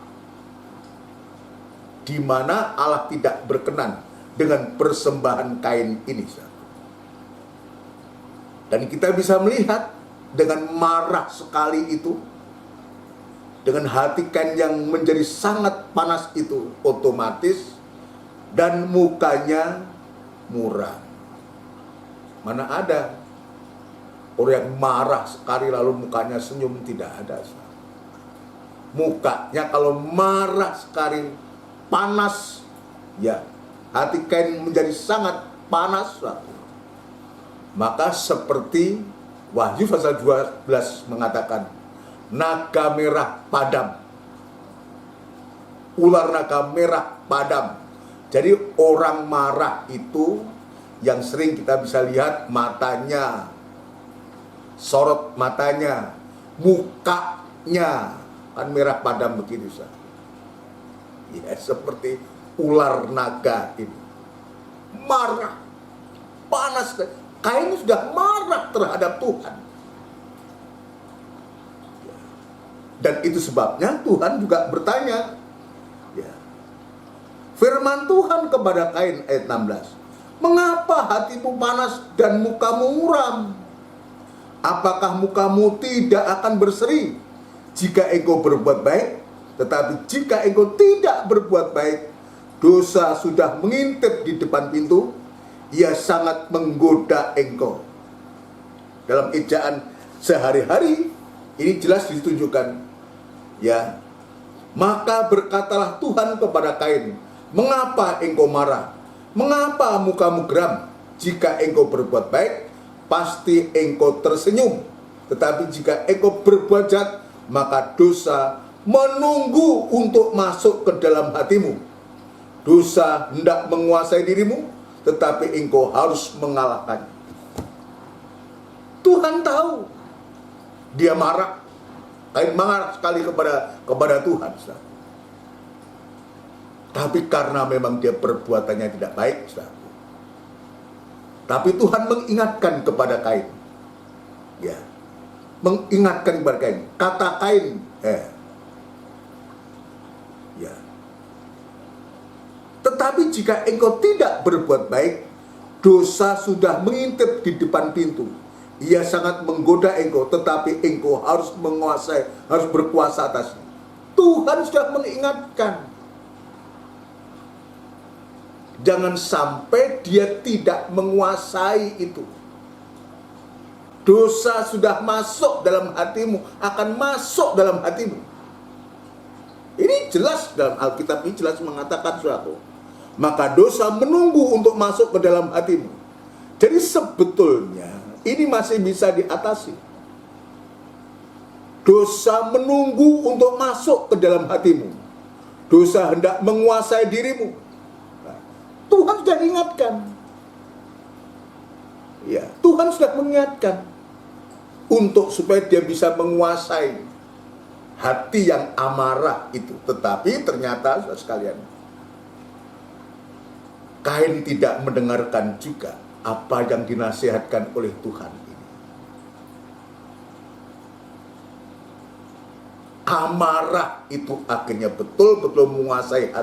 di mana Allah tidak berkenan dengan persembahan Kain ini. Dan kita bisa melihat dengan marah sekali itu, dengan hati Kain yang menjadi sangat panas itu, otomatis dan mukanya muram. Mana ada orang yang marah sekali lalu mukanya senyum? Tidak ada. Mukanya kalau marah sekali, panas, ya, hati Kain menjadi sangat panas. Maka seperti Wahyu pasal 12 mengatakan, naga merah padam. Ular naga merah padam. Jadi orang marah itu yang sering kita bisa lihat matanya, sorot matanya, mukanya kan merah padam begitu. Ya, seperti ular naga ini. Marah, panas. Kain sudah marah terhadap Tuhan. Dan itu sebabnya Tuhan juga bertanya. Ya. Firman Tuhan kepada Kain ayat 16. Mengapa hatimu panas dan mukamu muram? Apakah mukamu tidak akan berseri jika engkau berbuat baik? Tetapi jika engkau tidak berbuat baik, dosa sudah mengintip di depan pintu, ia sangat menggoda engkau. Dalam ejaan sehari-hari, ini jelas ditunjukkan. Ya, maka berkatalah Tuhan kepada Kain, mengapa engkau marah? Mengapa mukamu geram? Jika engkau berbuat baik, pasti engkau tersenyum. Tetapi jika engkau berbuat jahat, maka dosa menunggu untuk masuk ke dalam hatimu. Dosa hendak menguasai dirimu, tetapi engkau harus mengalahkannya. Tuhan tahu dia marah. Kain marah sekali kepada Tuhan. Tapi karena memang dia perbuatannya tidak baik, tapi Tuhan mengingatkan kepada Kain. Ya. Mengingatkan kepada Kain. Kata Kain, ya. Tetapi jika engkau tidak berbuat baik, dosa sudah mengintip di depan pintu. Ia sangat menggoda engkau, tetapi engkau harus menguasai, harus berkuasa atasnya. Tuhan sudah mengingatkan. Jangan sampai dia tidak menguasai itu. Dosa sudah masuk dalam hatimu, akan masuk dalam hatimu. Ini jelas dalam Alkitab, ini jelas mengatakan suatu. Maka dosa menunggu untuk masuk ke dalam hatimu. Jadi sebetulnya ini masih bisa diatasi. Dosa menunggu untuk masuk ke dalam hatimu. Dosa hendak menguasai dirimu. Tuhan sudah ingatkan. Ya, Tuhan sudah mengingatkan untuk supaya dia bisa menguasai hati yang amarah itu. Tetapi ternyata saudara sekalian, Kain tidak mendengarkan juga apa yang dinasihatkan oleh Tuhan ini. Amarah itu akhirnya betul-betul menguasai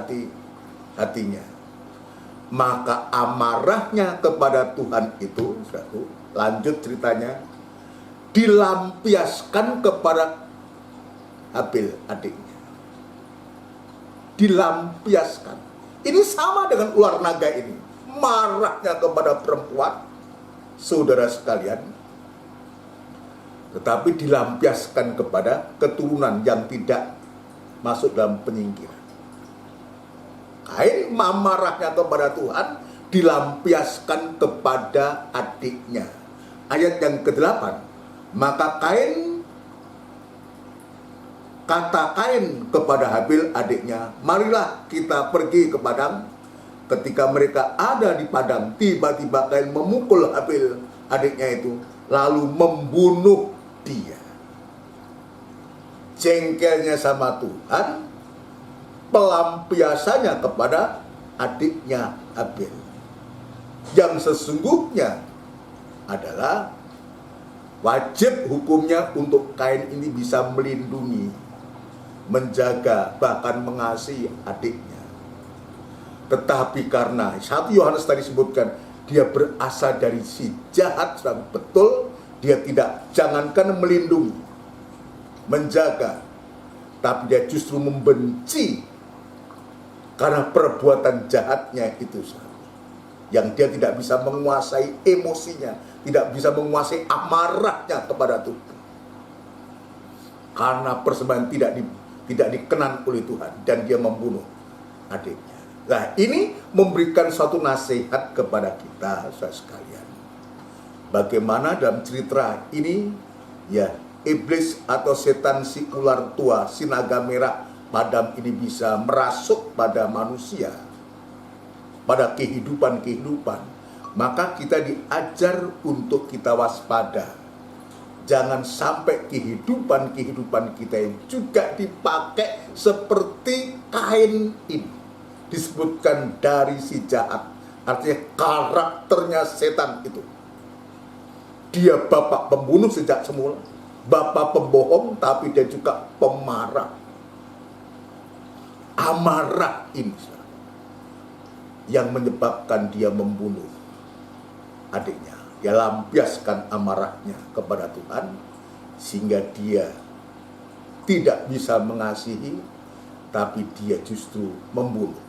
hatinya. Maka amarahnya kepada Tuhan itu, lanjut ceritanya, dilampiaskan kepada Habel adiknya. Dilampiaskan. Ini sama dengan ular naga ini. Marahnya kepada perempuan, saudara sekalian, tetapi dilampiaskan kepada keturunan yang tidak masuk dalam penyingkiran. Kain marahnya kepada Tuhan dilampiaskan kepada adiknya. ayat yang ke-8, maka kata Kain kepada Habil adiknya, marilah kita pergi ke padang. Ketika mereka ada di padang, tiba-tiba Kain memukul Habil adiknya itu, lalu membunuh dia. Jengkelnya sama Tuhan, pelampiasannya kepada adiknya Habil. Yang sesungguhnya adalah wajib hukumnya untuk Kain ini bisa melindungi, menjaga, bahkan mengasihi adiknya. Tetapi karena 1 Yohanes tadi sebutkan, dia berasal dari si jahat, betul, dia tidak, jangankan melindungi, menjaga, tapi dia justru membenci karena perbuatan jahatnya itu, yang dia tidak bisa menguasai emosinya, tidak bisa menguasai amarahnya kepada Tuhan, karena persembahan tidak dikenan oleh Tuhan, dan dia membunuh adiknya. Nah, ini memberikan suatu nasihat kepada kita, saudara sekalian. Bagaimana dalam cerita ini, ya, iblis atau setan si ular tua, si naga merah padam ini bisa merasuk pada manusia, pada kehidupan. Maka kita diajar untuk kita waspada. Jangan sampai kehidupan kita yang juga dipakai seperti Kain ini. Disebutkan dari si jahat, artinya karakternya setan itu. Dia bapak pembunuh sejak semula, bapak pembohong, tapi dia juga pemarah. Amarah ini yang menyebabkan dia membunuh adiknya. Dia lampiaskan amarahnya kepada Tuhan, sehingga dia tidak bisa mengasihi, tapi dia justru membunuh,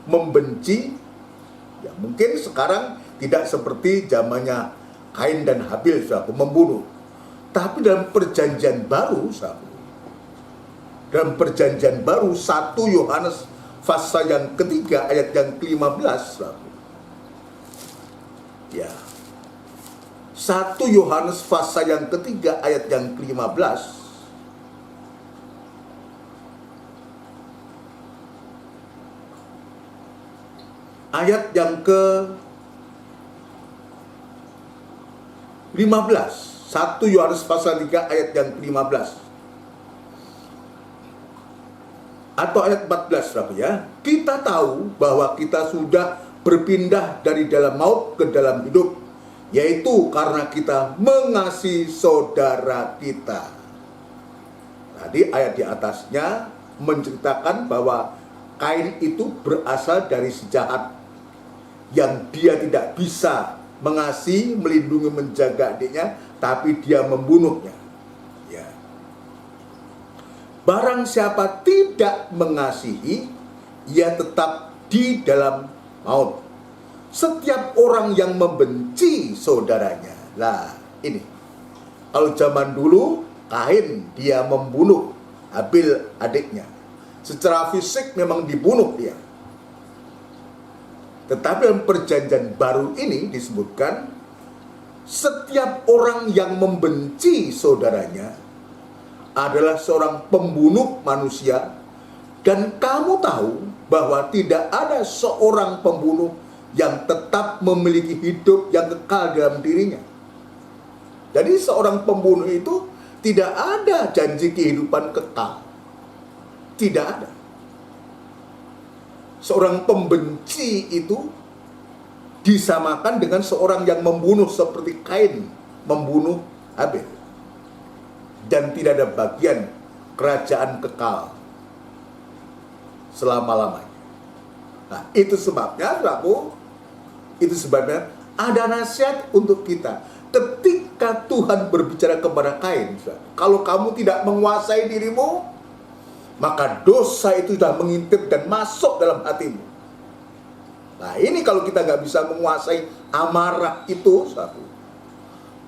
membenci. Ya, mungkin sekarang tidak seperti zamannya Kain dan Habil, sahabat, membunuh. Tapi dalam perjanjian baru, sahabat, dalam perjanjian baru 1 Yohanes pasal yang ketiga ayat yang ke-15, sahabat. Ya. 1 Yohanes pasal yang ketiga ayat yang ke-15. Ayat yang ke-15. 1 Yohanes pasal 3 ayat yang ke-15. Atau ayat 14, sahabat, ya. Kita tahu bahwa kita sudah berpindah dari dalam maut ke dalam hidup, yaitu karena kita mengasihi saudara kita. Tadi ayat di atasnya menceritakan bahwa Kain itu berasal dari si jahat, yang dia tidak bisa mengasihi, melindungi, menjaga adiknya, tapi dia membunuhnya. Ya. Barang siapa tidak mengasihi, ia tetap di dalam maut. Setiap orang yang membenci saudaranya. Lah, ini. Kalau zaman dulu, Kain dia membunuh Habil adiknya. Secara fisik memang dibunuh dia. Tetapi dalam perjanjian baru ini disebutkan, setiap orang yang membenci saudaranya adalah seorang pembunuh manusia. Dan kamu tahu bahwa tidak ada seorang pembunuh yang tetap memiliki hidup yang kekal dalam dirinya. Jadi seorang pembunuh itu tidak ada janji kehidupan kekal. Tidak ada. Seorang pembenci itu disamakan dengan seorang yang membunuh, seperti Kain membunuh Habil. Dan tidak ada bagian kerajaan kekal selama-lamanya. Nah, itu sebabnya, saudaraku, itu sebabnya ada nasihat untuk kita. Ketika Tuhan berbicara kepada Kain, kalau kamu tidak menguasai dirimu, maka dosa itu sudah mengintip dan masuk dalam hatimu. Nah, ini kalau kita nggak bisa menguasai amarah itu,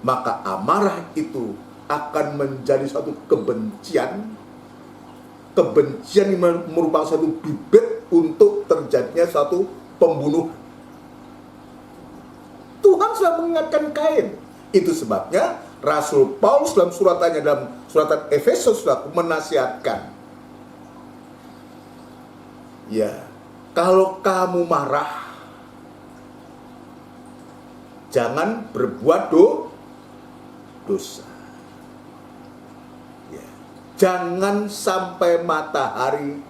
maka amarah itu akan menjadi suatu kebencian. Kebencian yang merupakan suatu bibit untuk terjadinya suatu pembunuhan. Tuhan sudah mengingatkan Kain. Itu sebabnya Rasul Paulus dalam suratannya, dalam suratan Efesus, sudah menasihatkan, ya, kalau kamu marah, jangan berbuat dosa. Ya. Jangan sampai matahari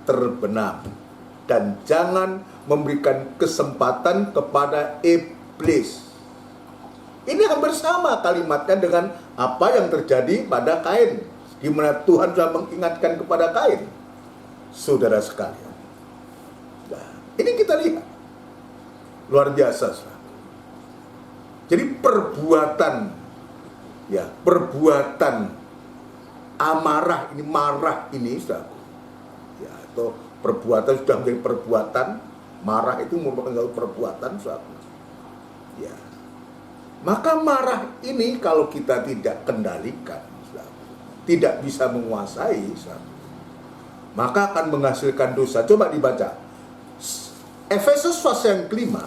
terbenam, dan jangan memberikan kesempatan kepada iblis. Ini hampir sama kalimatnya dengan apa yang terjadi pada Kain, di mana Tuhan sudah mengingatkan kepada Kain. Saudara sekalian, nah, ini kita lihat luar biasa, saudara. Jadi perbuatan amarah ini, marah ini, saudara, ya, atau perbuatan sudah menjadi perbuatan, marah itu merupakan perbuatan, saudara. Ya. Maka marah ini kalau kita tidak kendalikan, tidak bisa menguasai, maka akan menghasilkan dosa. Coba dibaca Efesus pasal yang kelima.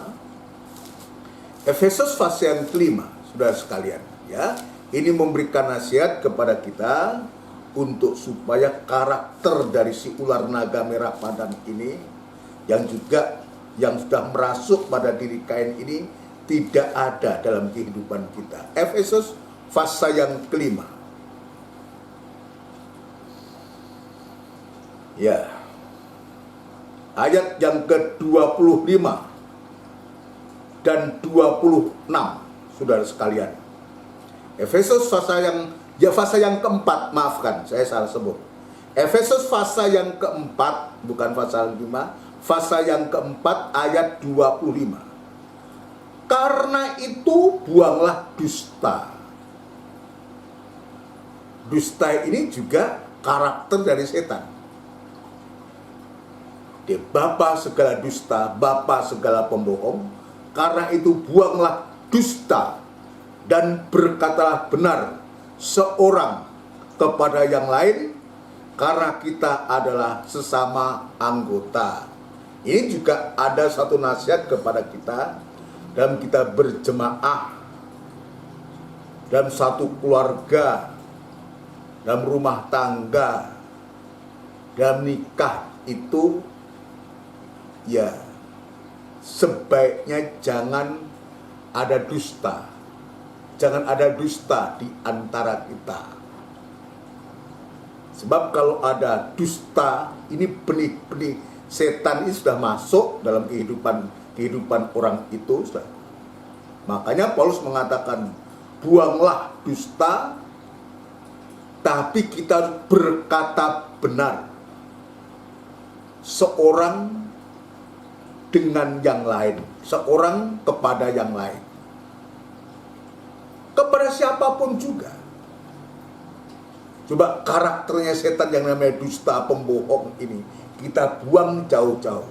Efesus pasal yang kelima, saudara sekalian, ya. Ini memberikan nasihat kepada kita untuk supaya karakter dari si ular naga merah padam ini, yang sudah merasuk pada diri Kain ini, tidak ada dalam kehidupan kita. Efesus pasal yang kelima. Ya. Ayat yang ke-25 dan 26, saudara sekalian. Efesus pasal yang keempat, maafkan, saya salah sebut. Efesus pasal yang keempat, bukan pasal 5, pasal yang keempat ayat 25. Karena itu buanglah dusta. Dusta ini juga karakter dari setan. Dia bapa segala dusta, bapa segala pembohong. Karena itu buanglah dusta dan berkatalah benar seorang kepada yang lain, karena kita adalah sesama anggota. Ini juga ada satu nasihat kepada kita dalam kita berjemaah, dalam satu keluarga, dalam rumah tangga, dalam nikah itu, ya, sebaiknya jangan ada dusta. Jangan ada dusta di antara kita. Sebab kalau ada dusta, ini benih-benih setan ini sudah masuk dalam kehidupan orang itu. Makanya Paulus mengatakan, buanglah dusta, tapi kita berkata benar, seorang dengan yang lain, seorang kepada yang lain, kepada siapapun juga. Coba karakternya setan yang namanya dusta, pembohong ini kita buang jauh-jauh.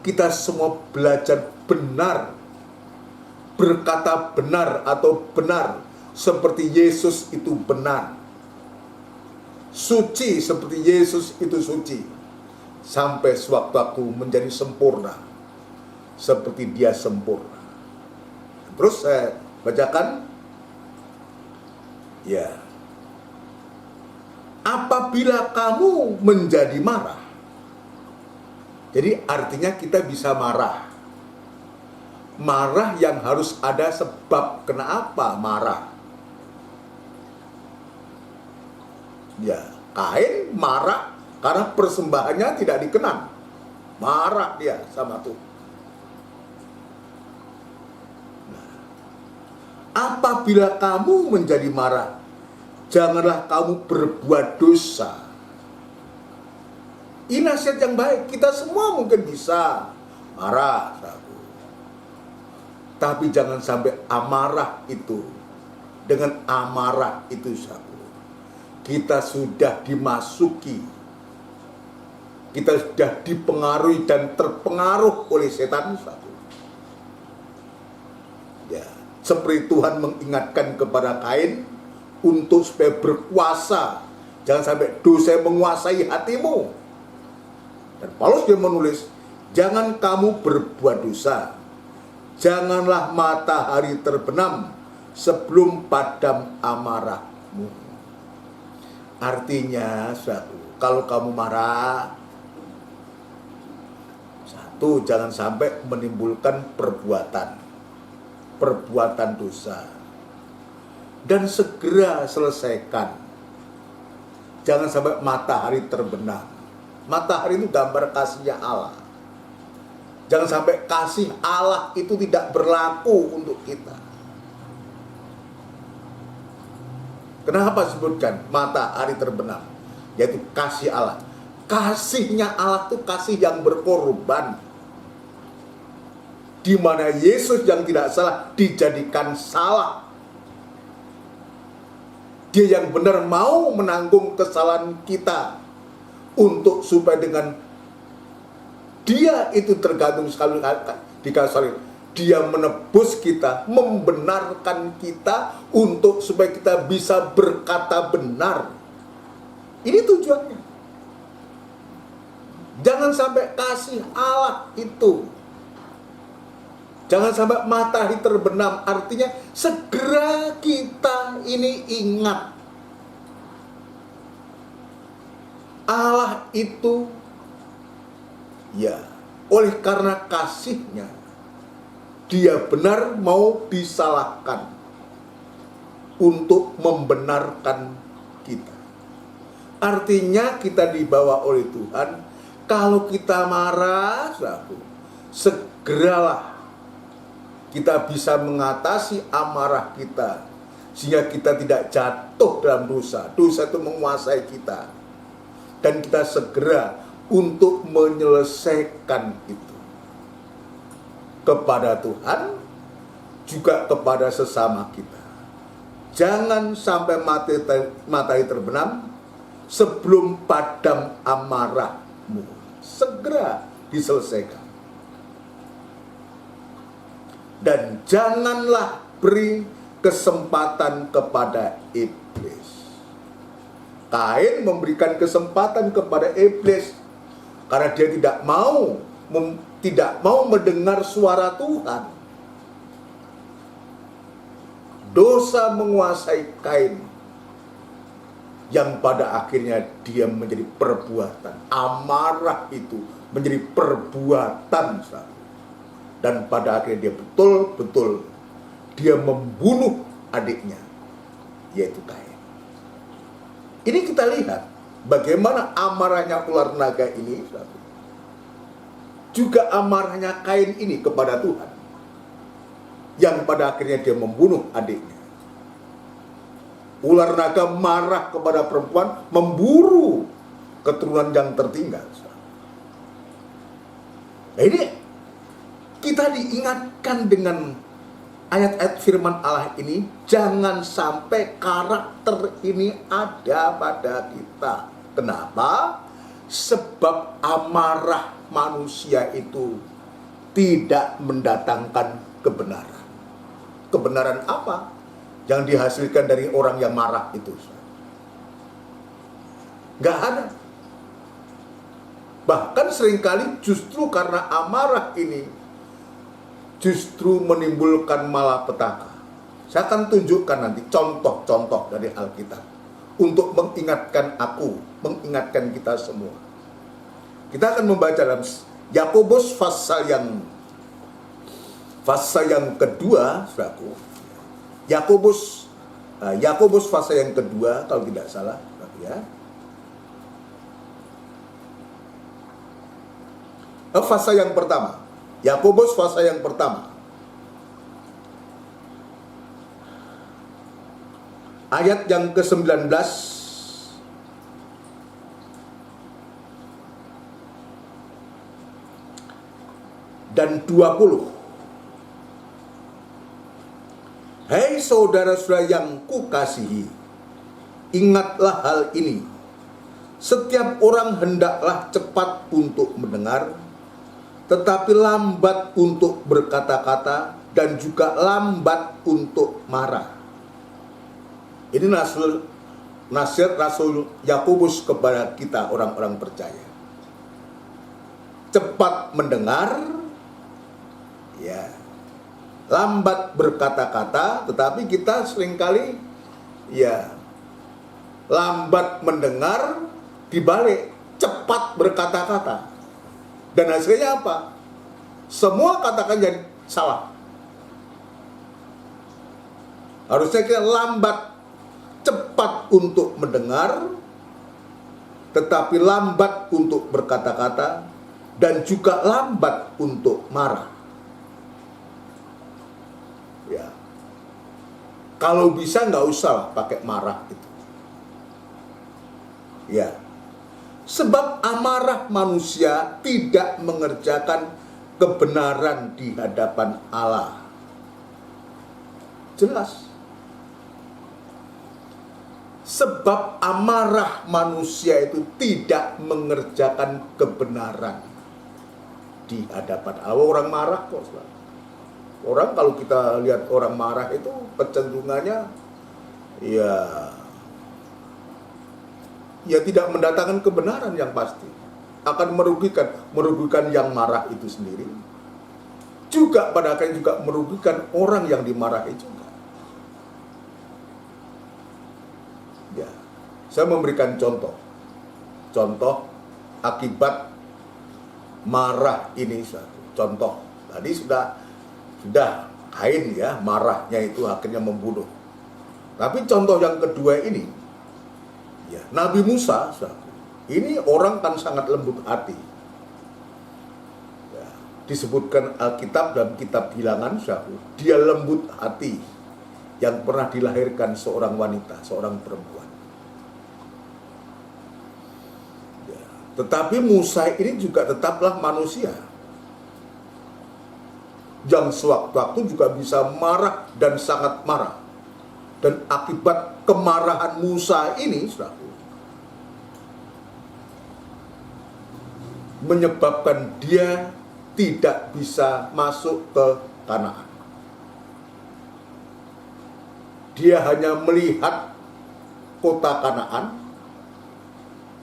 Kita semua belajar benar, berkata benar atau benar seperti Yesus itu benar, suci seperti Yesus itu suci, sampai sewaktu aku menjadi sempurna seperti Dia sempurna. Terus saya bacakan, ya, apabila kamu menjadi marah. Jadi artinya kita bisa marah. Marah yang harus ada sebab kenapa marah. Ya, Kain marah karena persembahannya tidak dikenan. Marah dia sama Tuhan. Nah, apabila kamu menjadi marah, janganlah kamu berbuat dosa. Ini nasihat yang baik. Kita semua mungkin bisa marah, tapi jangan sampai amarah itu, dengan amarah itu, kita sudah dimasuki, kita sudah dipengaruhi dan terpengaruh oleh setan. Ya, seperti Tuhan mengingatkan kepada Kain untuk supaya berkuasa, jangan sampai dosa menguasai hatimu. Dan Paulus dia menulis, jangan kamu berbuat dosa, janganlah matahari terbenam sebelum padam amarahmu. Artinya, kalau kamu marah, satu, jangan sampai menimbulkan perbuatan dosa, dan segera selesaikan. Jangan sampai matahari terbenam. Matahari itu gambar kasihnya Allah. Jangan sampai kasih Allah itu tidak berlaku untuk kita. Kenapa sebutkan matahari terbenam? Yaitu kasih Allah. Kasihnya Allah itu kasih yang berkorban, di mana Yesus yang tidak salah dijadikan salah. Dia yang benar mau menanggung kesalahan kita, untuk supaya dengan Dia itu tergantung sekali di kayu salib. Dia menebus kita, membenarkan kita, untuk supaya kita bisa berkata benar. Ini tujuannya. Jangan sampai kasih Allah itu, jangan sampai matahari terbenam. Artinya segera kita ini ingat, Allah itu, ya, oleh karena kasihnya, Dia benar mau disalahkan untuk membenarkan kita. Artinya kita dibawa oleh Tuhan. Kalau kita marah, segeralah kita bisa mengatasi amarah kita, sehingga kita tidak jatuh dalam dosa. Dosa itu menguasai kita, dan kita segera untuk menyelesaikan itu kepada Tuhan, juga kepada sesama kita. Jangan sampai matahari terbenam sebelum padam amarahmu. Segera diselesaikan. Dan janganlah beri kesempatan kepada iblis. Kain memberikan kesempatan kepada iblis karena dia tidak mau mendengar suara Tuhan. Dosa menguasai Kain, yang pada akhirnya dia menjadi perbuatan. Amarah itu menjadi perbuatan, dan pada akhirnya dia betul-betul dia membunuh adiknya, yaitu Kain. Ini kita lihat bagaimana amarahnya ular naga ini, juga amarahnya Kain ini kepada Tuhan, yang pada akhirnya dia membunuh adiknya. Ular naga marah kepada perempuan, memburu keturunan yang tertinggal. Nah, ini kita diingatkan dengan ayat-ayat firman Allah ini, jangan sampai karakter ini ada pada kita. Kenapa? Sebab amarah manusia itu tidak mendatangkan kebenaran. Kebenaran apa yang dihasilkan dari orang yang marah itu? Nggak ada. Bahkan seringkali justru karena amarah ini justru menimbulkan malapetaka. Saya akan tunjukkan nanti contoh-contoh dari Alkitab untuk mengingatkan aku, mengingatkan kita semua. Kita akan membaca dalam Yakobus pasal yang kedua, saudaraku. Yakobus pasal yang kedua, kalau tidak salah, ya. Pasal yang pertama. Yakobus pasal yang pertama. Ayat yang ke-19 dan 20. Hai saudara-saudara yang kukasihi, ingatlah hal ini. Setiap orang hendaklah cepat untuk mendengar, tetapi lambat untuk berkata-kata, dan juga lambat untuk marah. Ini nasihat Rasul Yakobus kepada kita orang-orang percaya. Cepat mendengar, ya, lambat berkata-kata, tetapi kita seringkali ya lambat mendengar, dibalik cepat berkata-kata. Dan hasilnya apa? Semua katakan jadi salah. Harusnya kita lambat cepat untuk mendengar, tetapi lambat untuk berkata-kata, dan juga lambat untuk marah. Ya, kalau bisa nggak usah pakai marah itu. Ya, sebab amarah manusia tidak mengerjakan kebenaran di hadapan Allah. Jelas. Sebab amarah manusia itu tidak mengerjakan kebenaran di hadapan Allah. Orang marah kok. Orang kalau kita lihat orang marah itu kecenderungannya ya tidak mendatangkan kebenaran yang pasti. Akan merugikan yang marah itu sendiri. Juga pada akhirnya juga merugikan orang yang dimarahi juga. Ya, saya memberikan contoh akibat marah ini. Contoh tadi sudah Kain ya, marahnya itu akhirnya membunuh. Tapi contoh yang kedua ini, ya, Nabi Musa, ini orang kan sangat lembut hati. Ya, disebutkan Alkitab dalam kitab Bilangan, dia lembut hati yang pernah dilahirkan seorang wanita, seorang perempuan. Ya, tetapi Musa ini juga tetaplah manusia yang sewaktu-waktu juga bisa marah dan sangat marah. Dan akibat kemarahan Musa ini, menyebabkan dia tidak bisa masuk ke Kanaan. Dia hanya melihat kota Kanaan,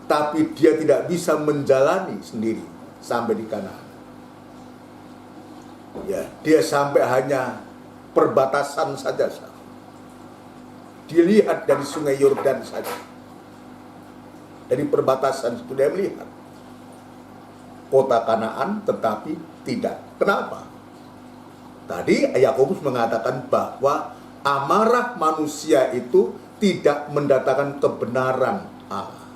tapi dia tidak bisa menjalani sendiri sampai di Kanaan. Ya, dia sampai hanya perbatasan saja. Dia lihat dari sungai Yordan saja. Dari perbatasan itu dia melihat kota Kanaan, tetapi tidak. Kenapa? Tadi Yakobus mengatakan bahwa amarah manusia itu tidak mendatangkan kebenaran Allah.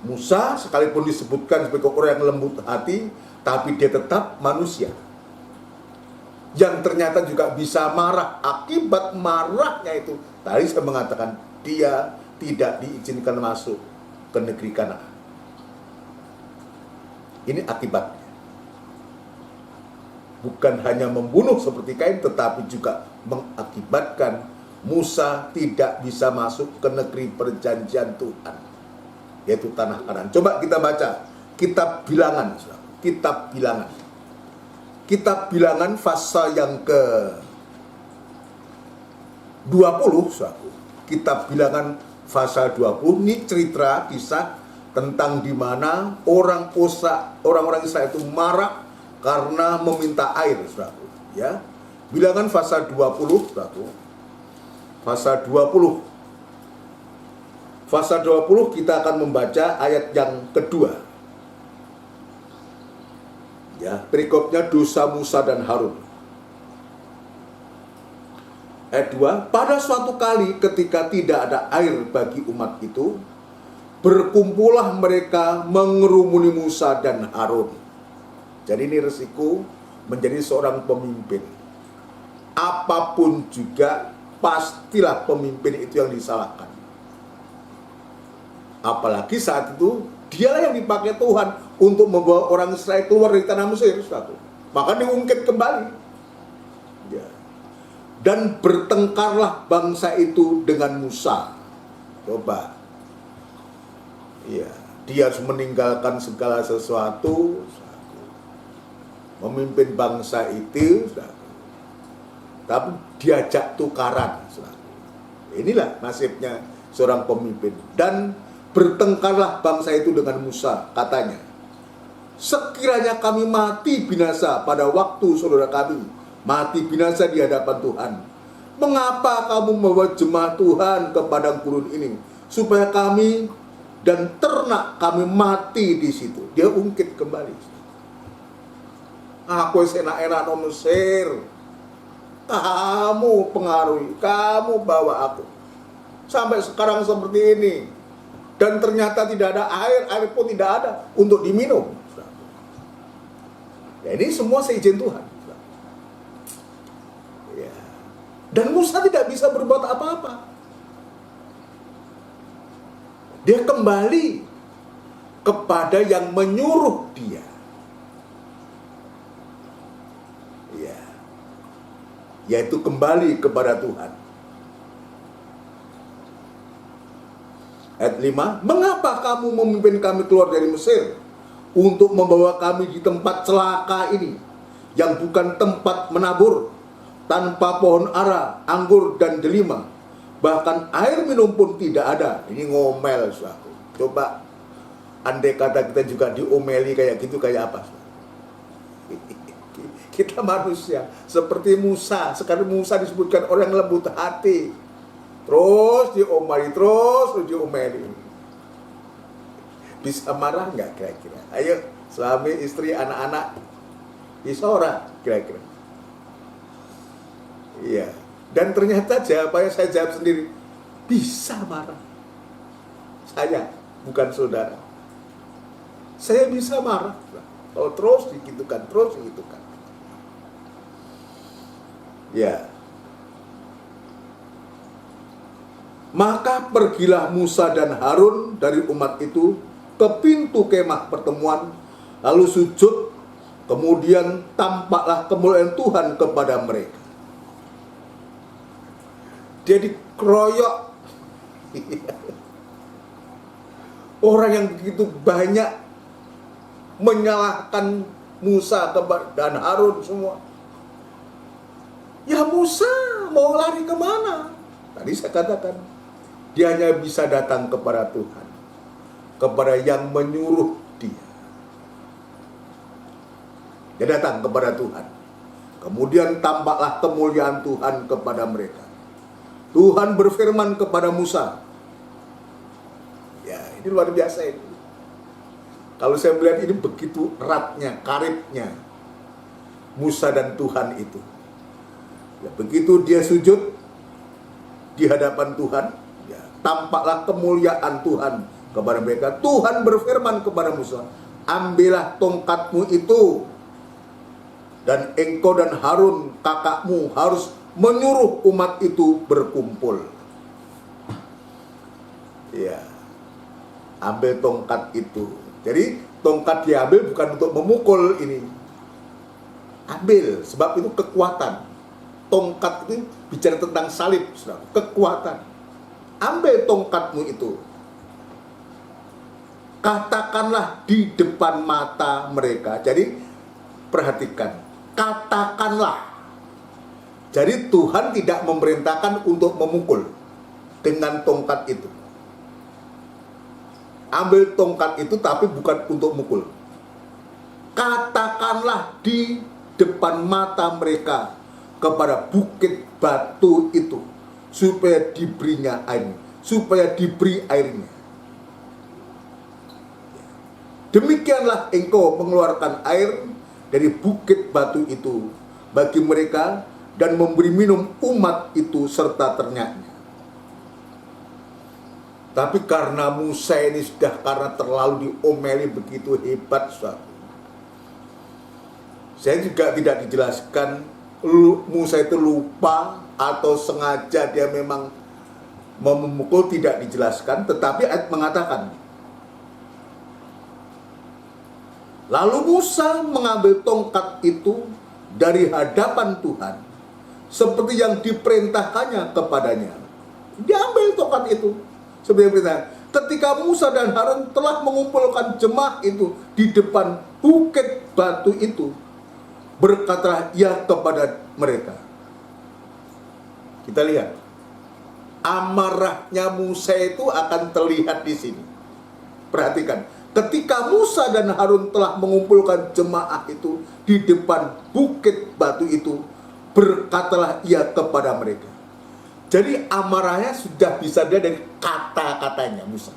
Musa sekalipun disebutkan sebagai orang yang lembut hati, tapi dia tetap manusia yang ternyata juga bisa marah. Akibat marahnya itu, tadi saya mengatakan dia tidak diizinkan masuk ke negeri Kanaan. Ini akibatnya. Bukan hanya membunuh seperti Kain, tetapi juga mengakibatkan Musa tidak bisa masuk ke negeri perjanjian Tuhan, yaitu tanah Kanaan. Coba kita baca kitab Bilangan. Kitab Bilangan. Kitab Bilangan pasal yang ke-20, Kitab Bilangan pasal 20, ini cerita kisah tentang di mana orang-orang Israel itu marah karena meminta air, ya. Bilangan pasal 20, Pasal 20. Pasal 20 kita akan membaca ayat yang kedua. Ya, berikutnya dosa Musa dan Harun. Ayat 2, pada suatu kali ketika tidak ada air bagi umat itu, berkumpullah mereka mengerumuni Musa dan Harun. Jadi ini resiko menjadi seorang pemimpin. Apapun juga, pastilah pemimpin itu yang disalahkan. Apalagi saat itu, dialah yang dipakai Tuhan untuk membawa orang Israel keluar dari tanah Mesir. Maka diungkit kembali. Ya. Dan bertengkarlah bangsa itu dengan Musa. Coba. Ya, dia harus meninggalkan segala sesuatu, memimpin bangsa itu, tapi diajak tukaran. Inilah nasibnya seorang pemimpin. Dan bertengkarlah bangsa itu dengan Musa, katanya. sekiranya kami mati binasa pada waktu saudara kami mati binasa di hadapan Tuhan, mengapa kamu membawa jemaat Tuhan ke padang gurun ini, supaya kami dan ternak kami mati di situ? Dia ungkit kembali. Aku enak-enak no Mesir, kamu pengaruhi, kamu bawa aku sampai sekarang seperti ini, dan ternyata tidak ada air pun tidak ada untuk diminum. Ya, ini semua seizin Tuhan. Ya. Dan Musa tidak bisa berbuat apa-apa. Dia kembali kepada yang menyuruh dia. Ya. Yaitu kembali kepada Tuhan. Ayat 5, mengapa kamu memimpin kami keluar dari Mesir untuk membawa kami di tempat celaka ini, yang bukan tempat menabur, tanpa pohon ara, anggur, dan delima, bahkan air minum pun tidak ada? Ini ngomel, saudara. Coba andai kata kita juga diomeli kayak gitu, kayak apa? Kita manusia seperti Musa. Sekarang Musa disebutkan orang lembut hati, terus diomeli, terus diomeli. Bisa marah nggak kira-kira? Ayo, suami, istri, anak-anak, bisa ora kira-kira? Iya. Dan ternyata jawabannya saya jawab sendiri, bisa marah. Saya, bukan saudara. Saya bisa marah. Kalau terus digitukan, terus digitukan. Ya. Maka pergilah Musa dan Harun dari umat itu ke pintu kemah pertemuan, lalu sujud, kemudian tampaklah kemuliaan Tuhan kepada mereka. Dia dikeroyok. Orang yang begitu banyak menyalahkan Musa dan Harun semua. Ya Musa mau lari kemana? Tadi saya katakan, dia hanya bisa datang kepada Tuhan, kepada yang menyuruh dia. Dia datang kepada Tuhan. Kemudian tampaklah kemuliaan Tuhan kepada mereka. Tuhan berfirman kepada Musa. Ya, ini luar biasa ini. Kalau saya melihat ini begitu eratnya, karibnya Musa dan Tuhan itu. Ya, begitu dia sujud di hadapan Tuhan, ya, tampaklah kemuliaan Tuhan kepada mereka. Tuhan berfirman kepada Musa, ambillah tongkatmu itu, dan engkau dan Harun kakakmu harus menyuruh umat itu berkumpul. Ya, ambil tongkat itu. Jadi tongkat diambil bukan untuk memukul ini. Ambil, sebab itu kekuatan. Tongkat itu bicara tentang salib, saudara. Kekuatan. Ambil tongkatmu itu. Katakanlah di depan mata mereka. Jadi perhatikan, katakanlah. Jadi Tuhan tidak memerintahkan untuk memukul dengan tongkat itu. Ambil tongkat itu tapi bukan untuk mukul. Katakanlah di depan mata mereka kepada bukit batu itu, supaya diberinya air, supaya diberi airnya. Demikianlah engkau mengeluarkan air dari bukit batu itu bagi mereka, dan memberi minum umat itu serta ternaknya. Tapi karena Musa ini sudah karena terlalu diomeli begitu hebat, saudara. Saya juga tidak dijelaskan Musa itu lupa atau sengaja dia memang memukul, tidak dijelaskan. Tetapi ayat mengatakan, lalu Musa mengambil tongkat itu dari hadapan Tuhan seperti yang diperintahkannya kepadanya. Diambil tongkat itu seperti yang diperintahkan. Ketika Musa dan Harun telah mengumpulkan jemaah itu di depan bukit batu itu, berkatalah ia kepada mereka. Kita lihat, amarahnya Musa itu akan terlihat di sini. Perhatikan, ketika Musa dan Harun telah mengumpulkan jemaah itu di depan bukit batu itu, berkatalah ia kepada mereka. Jadi amarahnya sudah bisa dilihat dari kata-katanya Musa.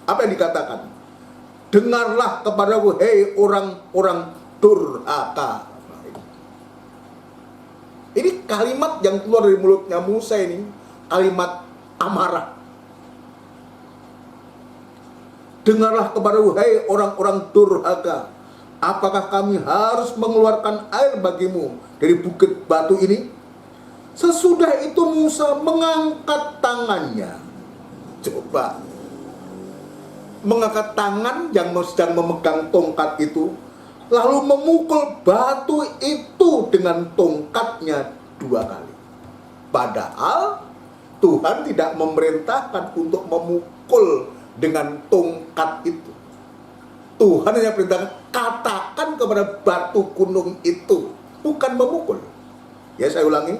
Apa yang dikatakan? Dengarlah kepadaku, hei orang-orang durhaka. Ini kalimat yang keluar dari mulutnya Musa ini, kalimat amarah. Dengarlah kepadaku, hei orang-orang durhaka. Apakah kami harus mengeluarkan air bagimu dari bukit batu ini? Sesudah itu Musa mengangkat tangannya. Coba. Mengangkat tangan yang sedang memegang tongkat itu, lalu memukul batu itu dengan tongkatnya 2 kali. Padahal Tuhan tidak memerintahkan untuk memukul dengan tongkat itu. Tuhan hanya perintahkan, katakan kepada batu gunung itu, bukan memukul. Ya, saya ulangi.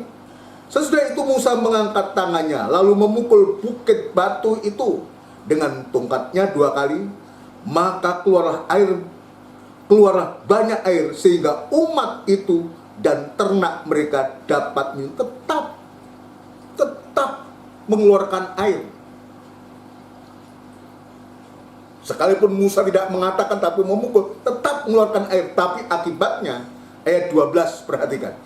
Sesudah itu Musa mengangkat tangannya, lalu memukul bukit batu itu dengan tongkatnya 2 kali, maka keluarlah banyak air sehingga umat itu dan ternak mereka dapat minum. Tetap mengeluarkan air. Sekalipun Musa tidak mengatakan tapi memukul, tetap mengeluarkan air. Tapi akibatnya, ayat 12, perhatikan.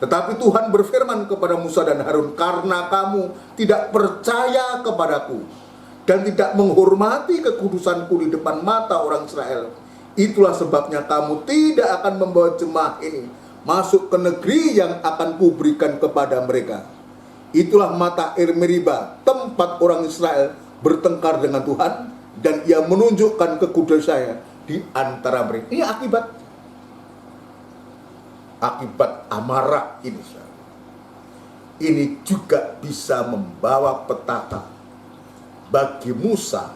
Tetapi Tuhan berfirman kepada Musa dan Harun, karena kamu tidak percaya kepadaku dan tidak menghormati kekudusanku di depan mata orang Israel, itulah sebabnya kamu tidak akan membawa jemaah ini masuk ke negeri yang akan kuberikan kepada mereka. Itulah mata air Meriba, tempat orang Israel bertengkar dengan Tuhan, dan ia menunjukkan kekudusan saya di antara mereka. Ini akibat amarah ini. Ini juga bisa membawa petaka. Bagi Musa,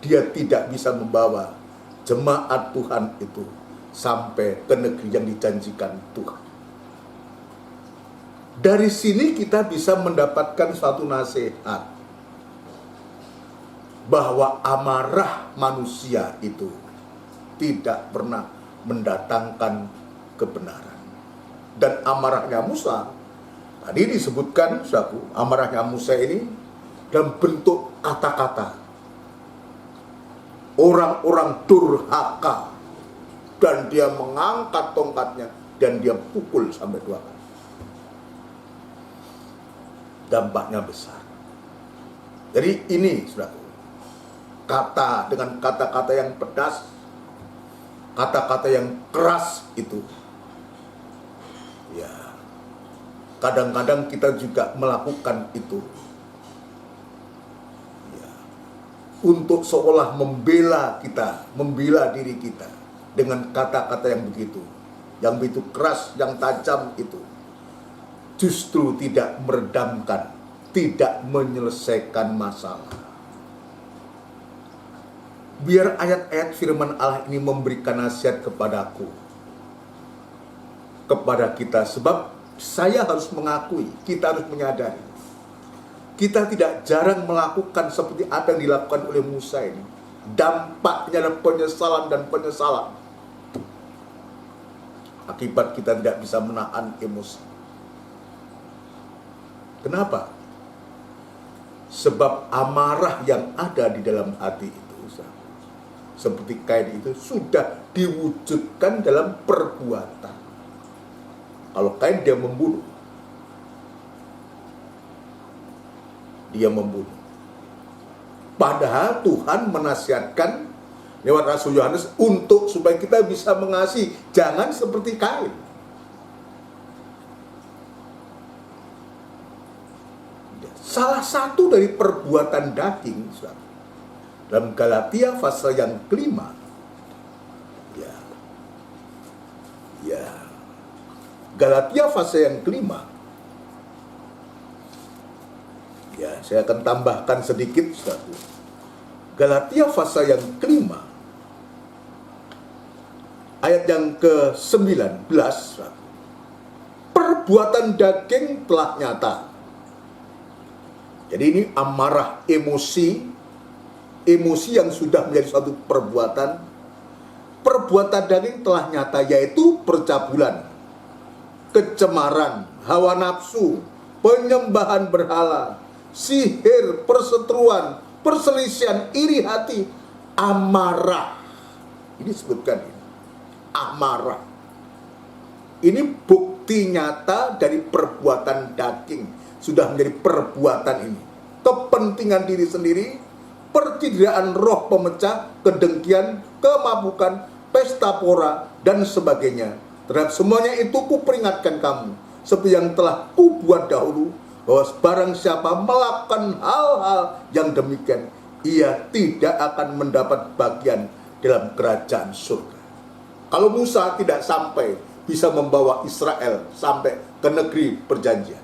dia tidak bisa membawa jemaat Tuhan itu sampai ke negeri yang dijanjikan Tuhan. Dari sini kita bisa mendapatkan suatu nasihat bahwa amarah manusia itu tidak pernah mendatangkan kebenaran. Dan amarahnya Musa, tadi disebutkan amarahnya Musa ini dalam bentuk kata-kata. Orang-orang durhaka, dan dia mengangkat tongkatnya dan dia pukul sampai 2 kali. Dampaknya besar. Jadi ini, saudara, kata dengan kata-kata yang pedas, kata-kata yang keras itu, ya, kadang-kadang kita juga melakukan itu, ya, untuk seolah membela kita, membela diri kita dengan kata-kata yang begitu keras, yang tajam itu, justru tidak meredamkan, tidak menyelesaikan masalah. Biar ayat-ayat firman Allah ini memberikan nasihat kepadaku, kepada kita, sebab saya harus mengakui, kita harus menyadari, kita tidak jarang melakukan seperti apa yang dilakukan oleh Musa ini. Dampaknya adalah penyesalan dan penyesalan. Akibat kita tidak bisa menahan emosi. Kenapa? Sebab amarah yang ada di dalam hati itu, seperti Kain itu, sudah diwujudkan dalam perbuatan. Kalau Kain dia membunuh. Padahal Tuhan menasihatkan lewat Rasul Yohanes untuk supaya kita bisa mengasihi, jangan seperti Kain. Salah satu dari perbuatan daging dalam Galatia pasal yang kelima, Galatia pasal yang kelima, saya akan tambahkan sedikit, Galatia pasal yang kelima, ayat yang ke-19, perbuatan daging telah nyata. Jadi ini amarah, emosi emosi yang sudah menjadi suatu perbuatan. Perbuatan daging telah nyata, yaitu percabulan, kecemaran, hawa nafsu, penyembahan berhala, sihir, perseteruan, perselisihan, iri hati, amarah. Ini disebutkan ini, amarah. Ini bukti nyata dari perbuatan daging, sudah menjadi perbuatan ini. Kepentingan diri sendiri, percideraan roh pemecah, kedengkian, kemabukan, pesta pora, dan sebagainya. Terhadap semuanya itu kuperingatkan kamu, seperti yang telah kubuat dahulu, bahwa barang siapa melakukan hal-hal yang demikian, ia tidak akan mendapat bagian dalam kerajaan surga. Kalau Musa tidak sampai bisa membawa Israel sampai ke negeri perjanjian,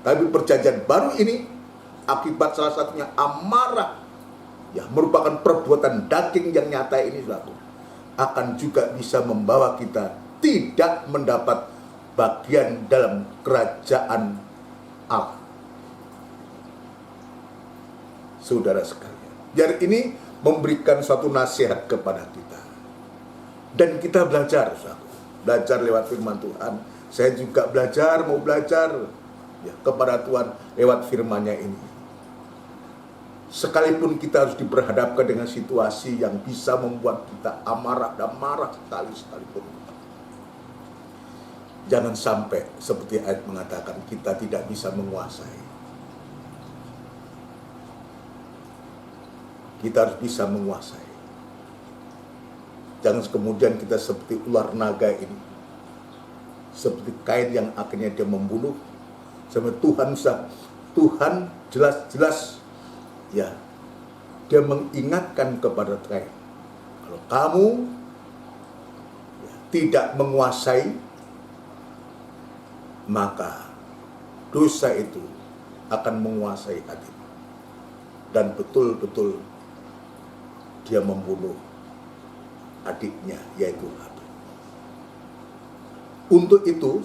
tapi perjanjian baru ini akibat salah satunya amarah, ya, merupakan perbuatan daging yang nyata ini, saudara, akan juga bisa membawa kita tidak mendapat bagian dalam kerajaan Allah. Saudara sekalian, biar ini memberikan suatu nasihat kepada kita, dan kita belajar, saudara, belajar lewat firman Tuhan. Saya juga mau belajar, ya, kepada Tuhan lewat firman-Nya ini. Sekalipun kita harus diperhadapkan dengan situasi yang bisa membuat kita amarah dan marah sekalipun. Jangan sampai seperti ayat mengatakan kita tidak bisa menguasai. Kita harus bisa menguasai. Jangan kemudian kita seperti ular naga ini, seperti Kain yang akhirnya dia membunuh. Sampai Tuhan jelas-jelas, ya, dia mengingatkan kepada Kain, kalau kamu, ya, tidak menguasai, maka dosa itu akan menguasai hatimu. Dan betul-betul dia membunuh adiknya, yaitu Habel. Untuk itu,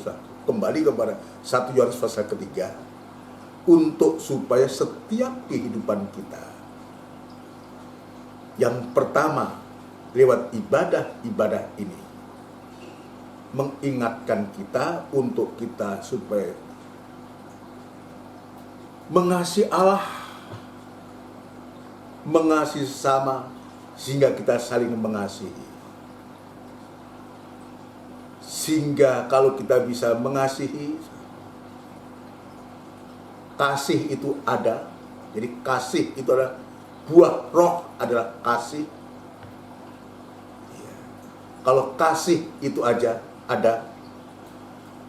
kembali kepada 1 Yohanes pasal ketiga, untuk supaya setiap kehidupan kita, yang pertama lewat ibadah-ibadah ini, mengingatkan kita untuk kita supaya mengasihi Allah, mengasihi sesama, sehingga kita saling mengasihi. Sehingga kalau kita bisa mengasihi, kasih itu ada. Jadi kasih itu adalah buah roh, adalah kasih. Ya. Kalau kasih itu aja ada,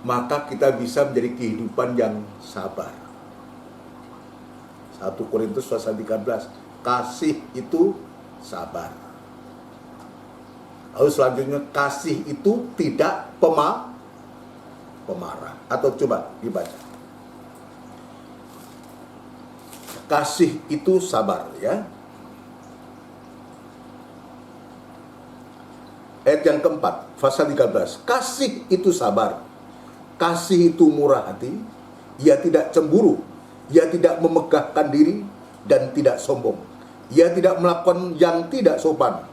maka kita bisa menjadi kehidupan yang sabar. 1 Korintus pasal 13, kasih itu sabar. Lalu selanjutnya, kasih itu tidak pemarah. Atau coba dibaca. Kasih itu sabar, ya. Ayat yang keempat, pasal 13. Kasih itu sabar. Kasih itu murah hati. Ia tidak cemburu. Ia tidak memegahkan diri dan tidak sombong. Ia tidak melakukan yang tidak sopan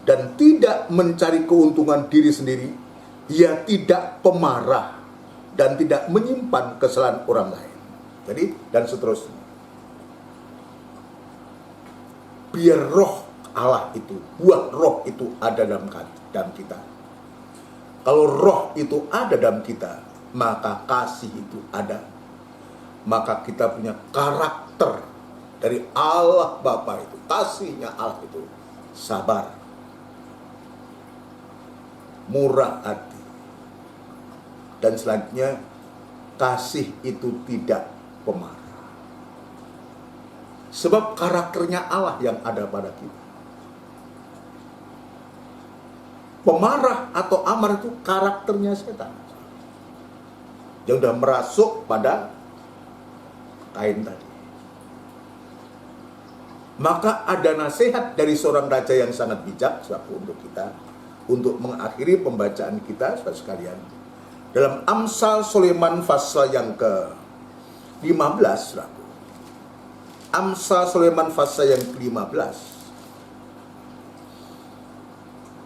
dan tidak mencari keuntungan diri sendiri. Ia tidak pemarah dan tidak menyimpan kesalahan orang lain. Jadi, dan seterusnya. Biar roh Allah itu, buah roh itu ada dalam kita. Kalau roh itu ada dalam kita, maka kasih itu ada. Maka kita punya karakter dari Allah Bapa itu, kasihnya Allah itu sabar, murah hati. Dan selanjutnya, kasih itu tidak pemarah. Sebab karakternya Allah yang ada pada kita. Pemarah atau amarah itu karakternya setan, yang sudah merasuk pada Kain tadi. Maka ada nasihat dari seorang raja yang sangat bijak, saudara, untuk kita, untuk mengakhiri pembacaan kita, saudara sekalian. Dalam Amsal Sulaiman pasal yang ke-15, saudara. Amsal Sulaiman pasal yang ke-15.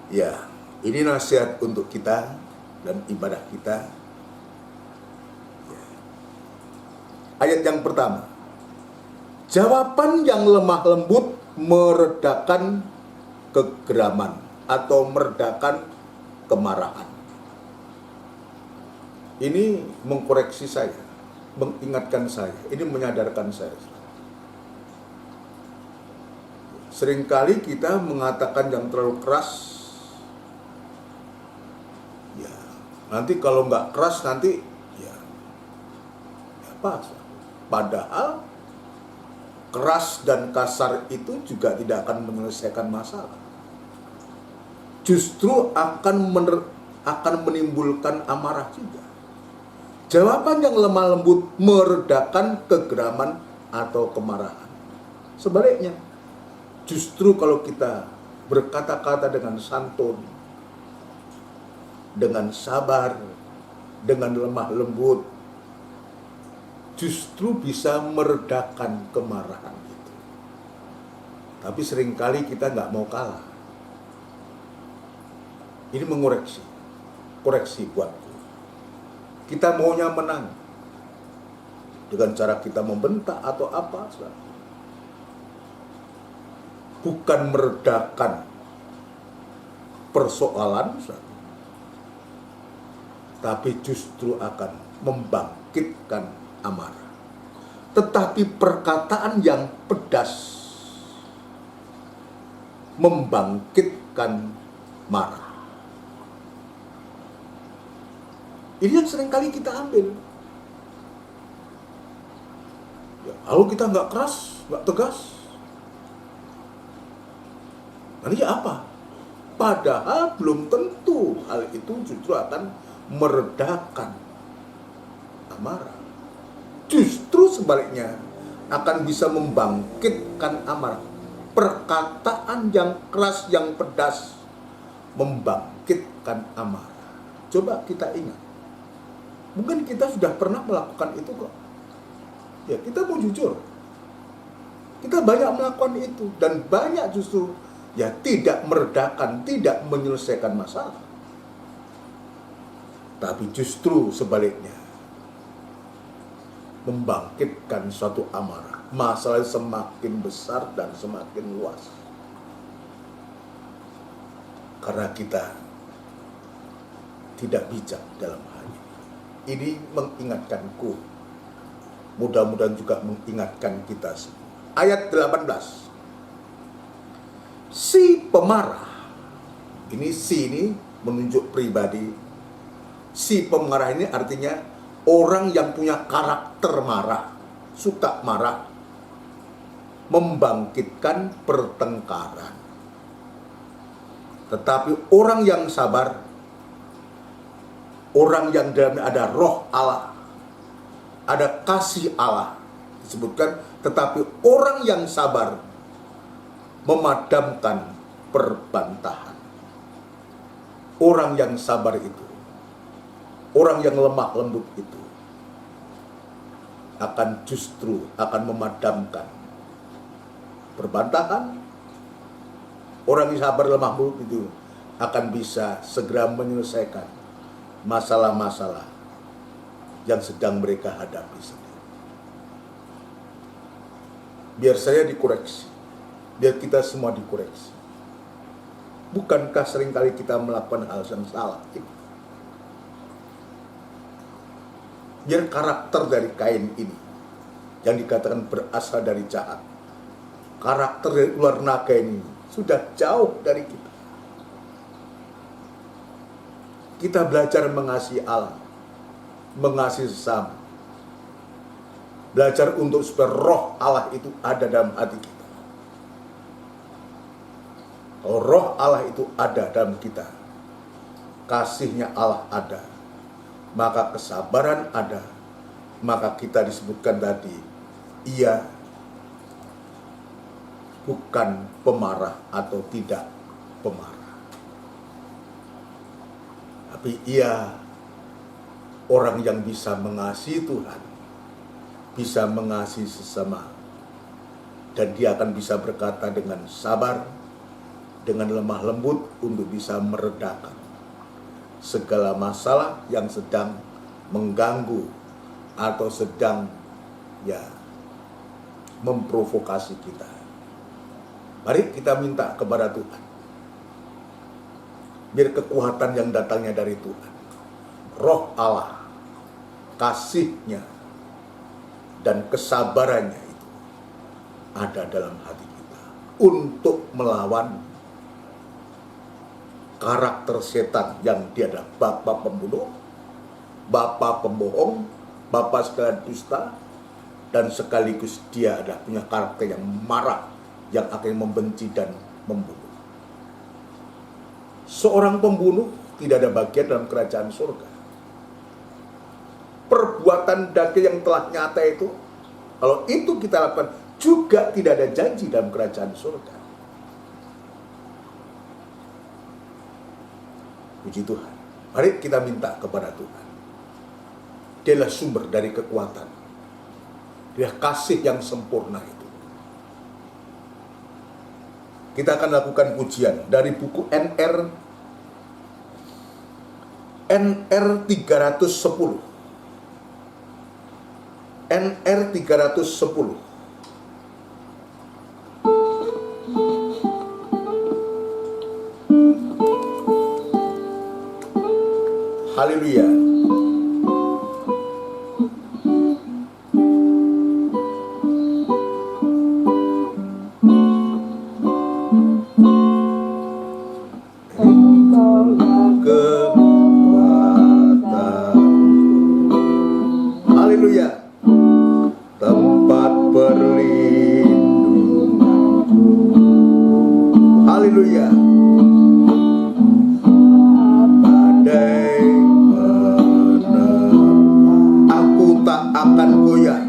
Ya, ini nasihat untuk kita dan ibadah kita. Ya. Ayat yang pertama, jawaban yang lemah lembut meredakan kegeraman atau meredakan kemarahan. Ini mengkoreksi saya, mengingatkan saya, ini menyadarkan saya. Seringkali kita mengatakan yang terlalu keras, ya nanti kalau nggak keras nanti ya apa? Padahal keras dan kasar itu juga tidak akan menyelesaikan masalah. Justru akan menimbulkan amarah juga. Jawaban yang lemah lembut meredakan kegeraman atau kemarahan. Sebaliknya, justru kalau kita berkata-kata dengan santun, dengan sabar, dengan lemah lembut, justru bisa meredakan kemarahan itu. Tapi seringkali kita nggak mau kalah. Ini koreksi buatku. Kita maunya menang dengan cara kita membentak atau apa, bukan meredakan persoalan, tapi justru akan membangkitkan amarah. Tetapi perkataan yang pedas membangkitkan marah. Ini yang seringkali kita ambil. Ya, lalu kita nggak keras, nggak tegas. Nanti apa? Padahal belum tentu hal itu justru akan meredakan amarah. Justru sebaliknya akan bisa membangkitkan amarah. Perkataan yang keras, yang pedas membangkitkan amarah. Coba kita ingat. Mungkin kita sudah pernah melakukan itu kok. Ya, kita mau jujur. Kita banyak melakukan itu dan banyak justru ya tidak meredakan, tidak menyelesaikan masalah. Tapi justru sebaliknya membangkitkan suatu amarah. Masalah semakin besar dan semakin luas. Karena kita tidak bijak dalam hal ini. Ini mengingatkanku. Mudah-mudahan juga mengingatkan kita semua. Ayat 18. Si pemarah. Ini si ini menunjuk pribadi. Si pemarah ini artinya orang yang punya karakter marah, suka marah, membangkitkan pertengkaran. Tetapi orang yang sabar, orang yang dalamnya ada roh Allah, ada kasih Allah, disebutkan, tetapi orang yang sabar memadamkan perbantahan. Orang yang sabar itu, orang yang lemah lembut itu, akan justru akan memadamkan perbantahan. Orang yang sabar lemah lembut itu akan bisa segera menyelesaikan masalah-masalah yang sedang mereka hadapi sendiri. Biar saya dikoreksi, biar kita semua dikoreksi. Bukankah seringkali kita melakukan hal yang salah? Biar karakter dari Kain ini, yang dikatakan berasal dari jahat, karakter dari ular naga ini sudah jauh dari kita. Kita belajar mengasihi Allah, mengasihi sesama. Belajar untuk supaya roh Allah itu ada dalam hati kita. Kalau roh Allah itu ada dalam kita, kasihnya Allah ada, maka kesabaran ada, maka kita disebutkan tadi, ia bukan pemarah atau tidak pemarah. Tapi ia orang yang bisa mengasihi Tuhan, bisa mengasihi sesama, dan dia akan bisa berkata dengan sabar, dengan lemah lembut untuk bisa meredakan segala masalah yang sedang mengganggu atau sedang memprovokasi kita. Mari kita minta kepada Tuhan, biar kekuatan yang datangnya dari Tuhan, Roh Allah, kasih-Nya dan kesabarannya itu ada dalam hati kita untuk melawan karakter setan yang dia adalah bapa pembunuh, bapa pembohong, bapa segala dusta, dan sekaligus dia adalah punya karakter yang marah, yang akan membenci dan membunuh. Seorang pembunuh tidak ada bagian dalam kerajaan surga. Perbuatan daging yang telah nyata itu, kalau itu kita lakukan, juga tidak ada janji dalam kerajaan surga. Puji Tuhan. Mari kita minta kepada Tuhan. Dialah sumber dari kekuatan. Dia kasih yang sempurna itu. Kita akan lakukan pujian dari buku NR 310. NR 310. Haleluya. Haleluya. Tempat perlindunganku. Haleluya. Badai menerpa, aku tak akan goyah.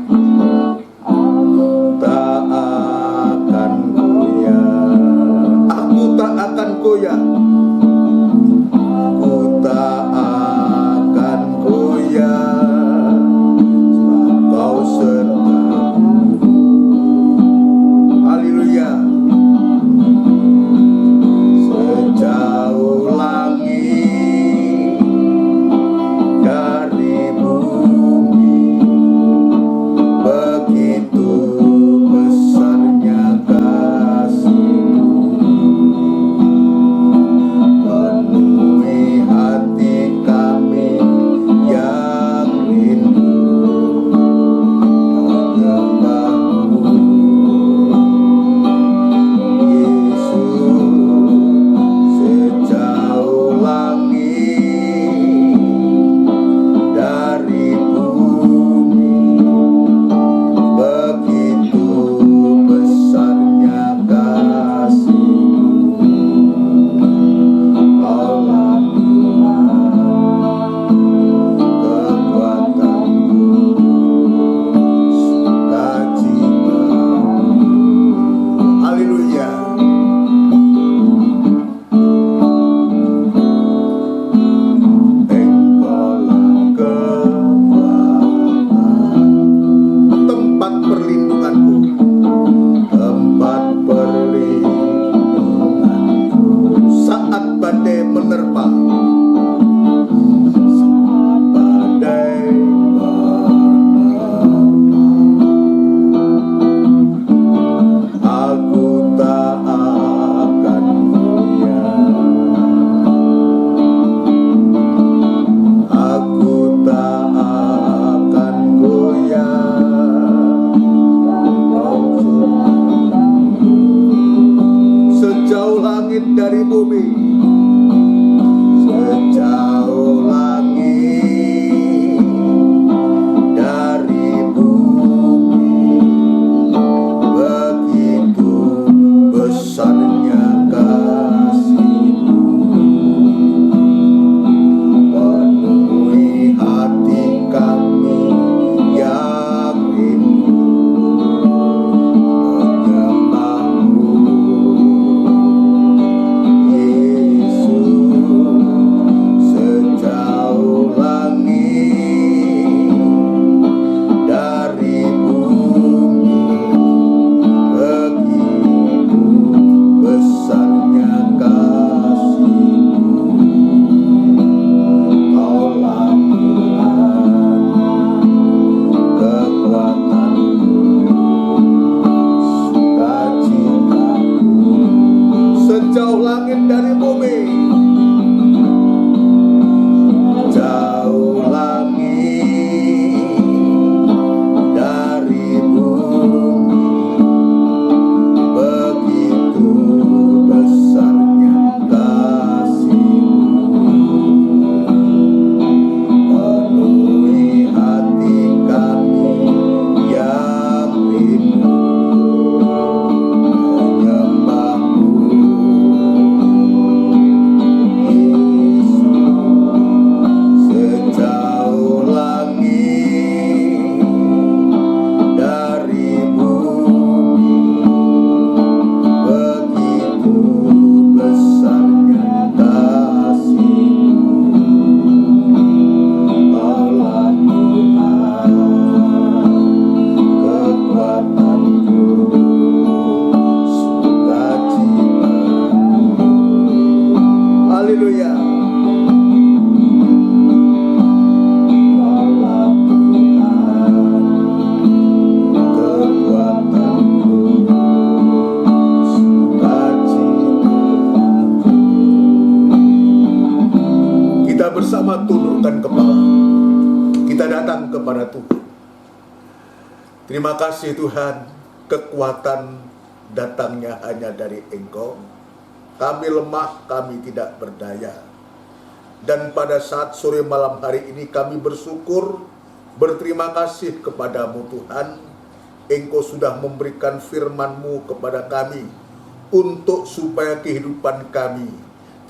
Tak akan goyah. Aku tak akan goyah. Aku tak akan goyah. Kau sertaku. Haleluya. Sejauh langit dari bumi, begitu besarnya kasih-Mu. Penuhi hati kami yang rindu menyembah-Mu. Yesus, sejauh langit dari bumi, begitu besarnya kasih-Mu. Allah Tuhan, kekuatanku, sukacitaku. Haleluya. Engkaulah kekuatan, tempat perlindunganku, tempat perlindunganku. Saat badai menerpa, badai menerpa, aku tak akan goyah. Aku tak akan goyah. Sejauh langit dari bumi, sejauh langit dari bumi, begitu besarnya kasih-Mu. Penuhi hati kami yang rindu menyembah-Mu. Yesus, langit dari bumi. Jauh langit dari bumi, begitu besarnya kasih-Mu. Penuhi hati kami yang rindu menyembah-Mu, Yesus. Sejauh langit dari bumi, begitu besarnya kasih-Mu. Allah Tuhan, kekuatanku, sukacitaku. Haleluya. Allah Tuhan, kekuatanku, sukacitaku. Kita bersama tundukkan kepala. Kita datang kepada Tuhan. Terima kasih Tuhan, kekuatan datangnya hanya dari Engkau. Kami lemah, kami tidak berdaya. Dan pada saat sore malam hari ini kami bersyukur, berterima kasih kepadamu Tuhan. Engkau sudah memberikan firman-Mu kepada kami, untuk supaya kehidupan kami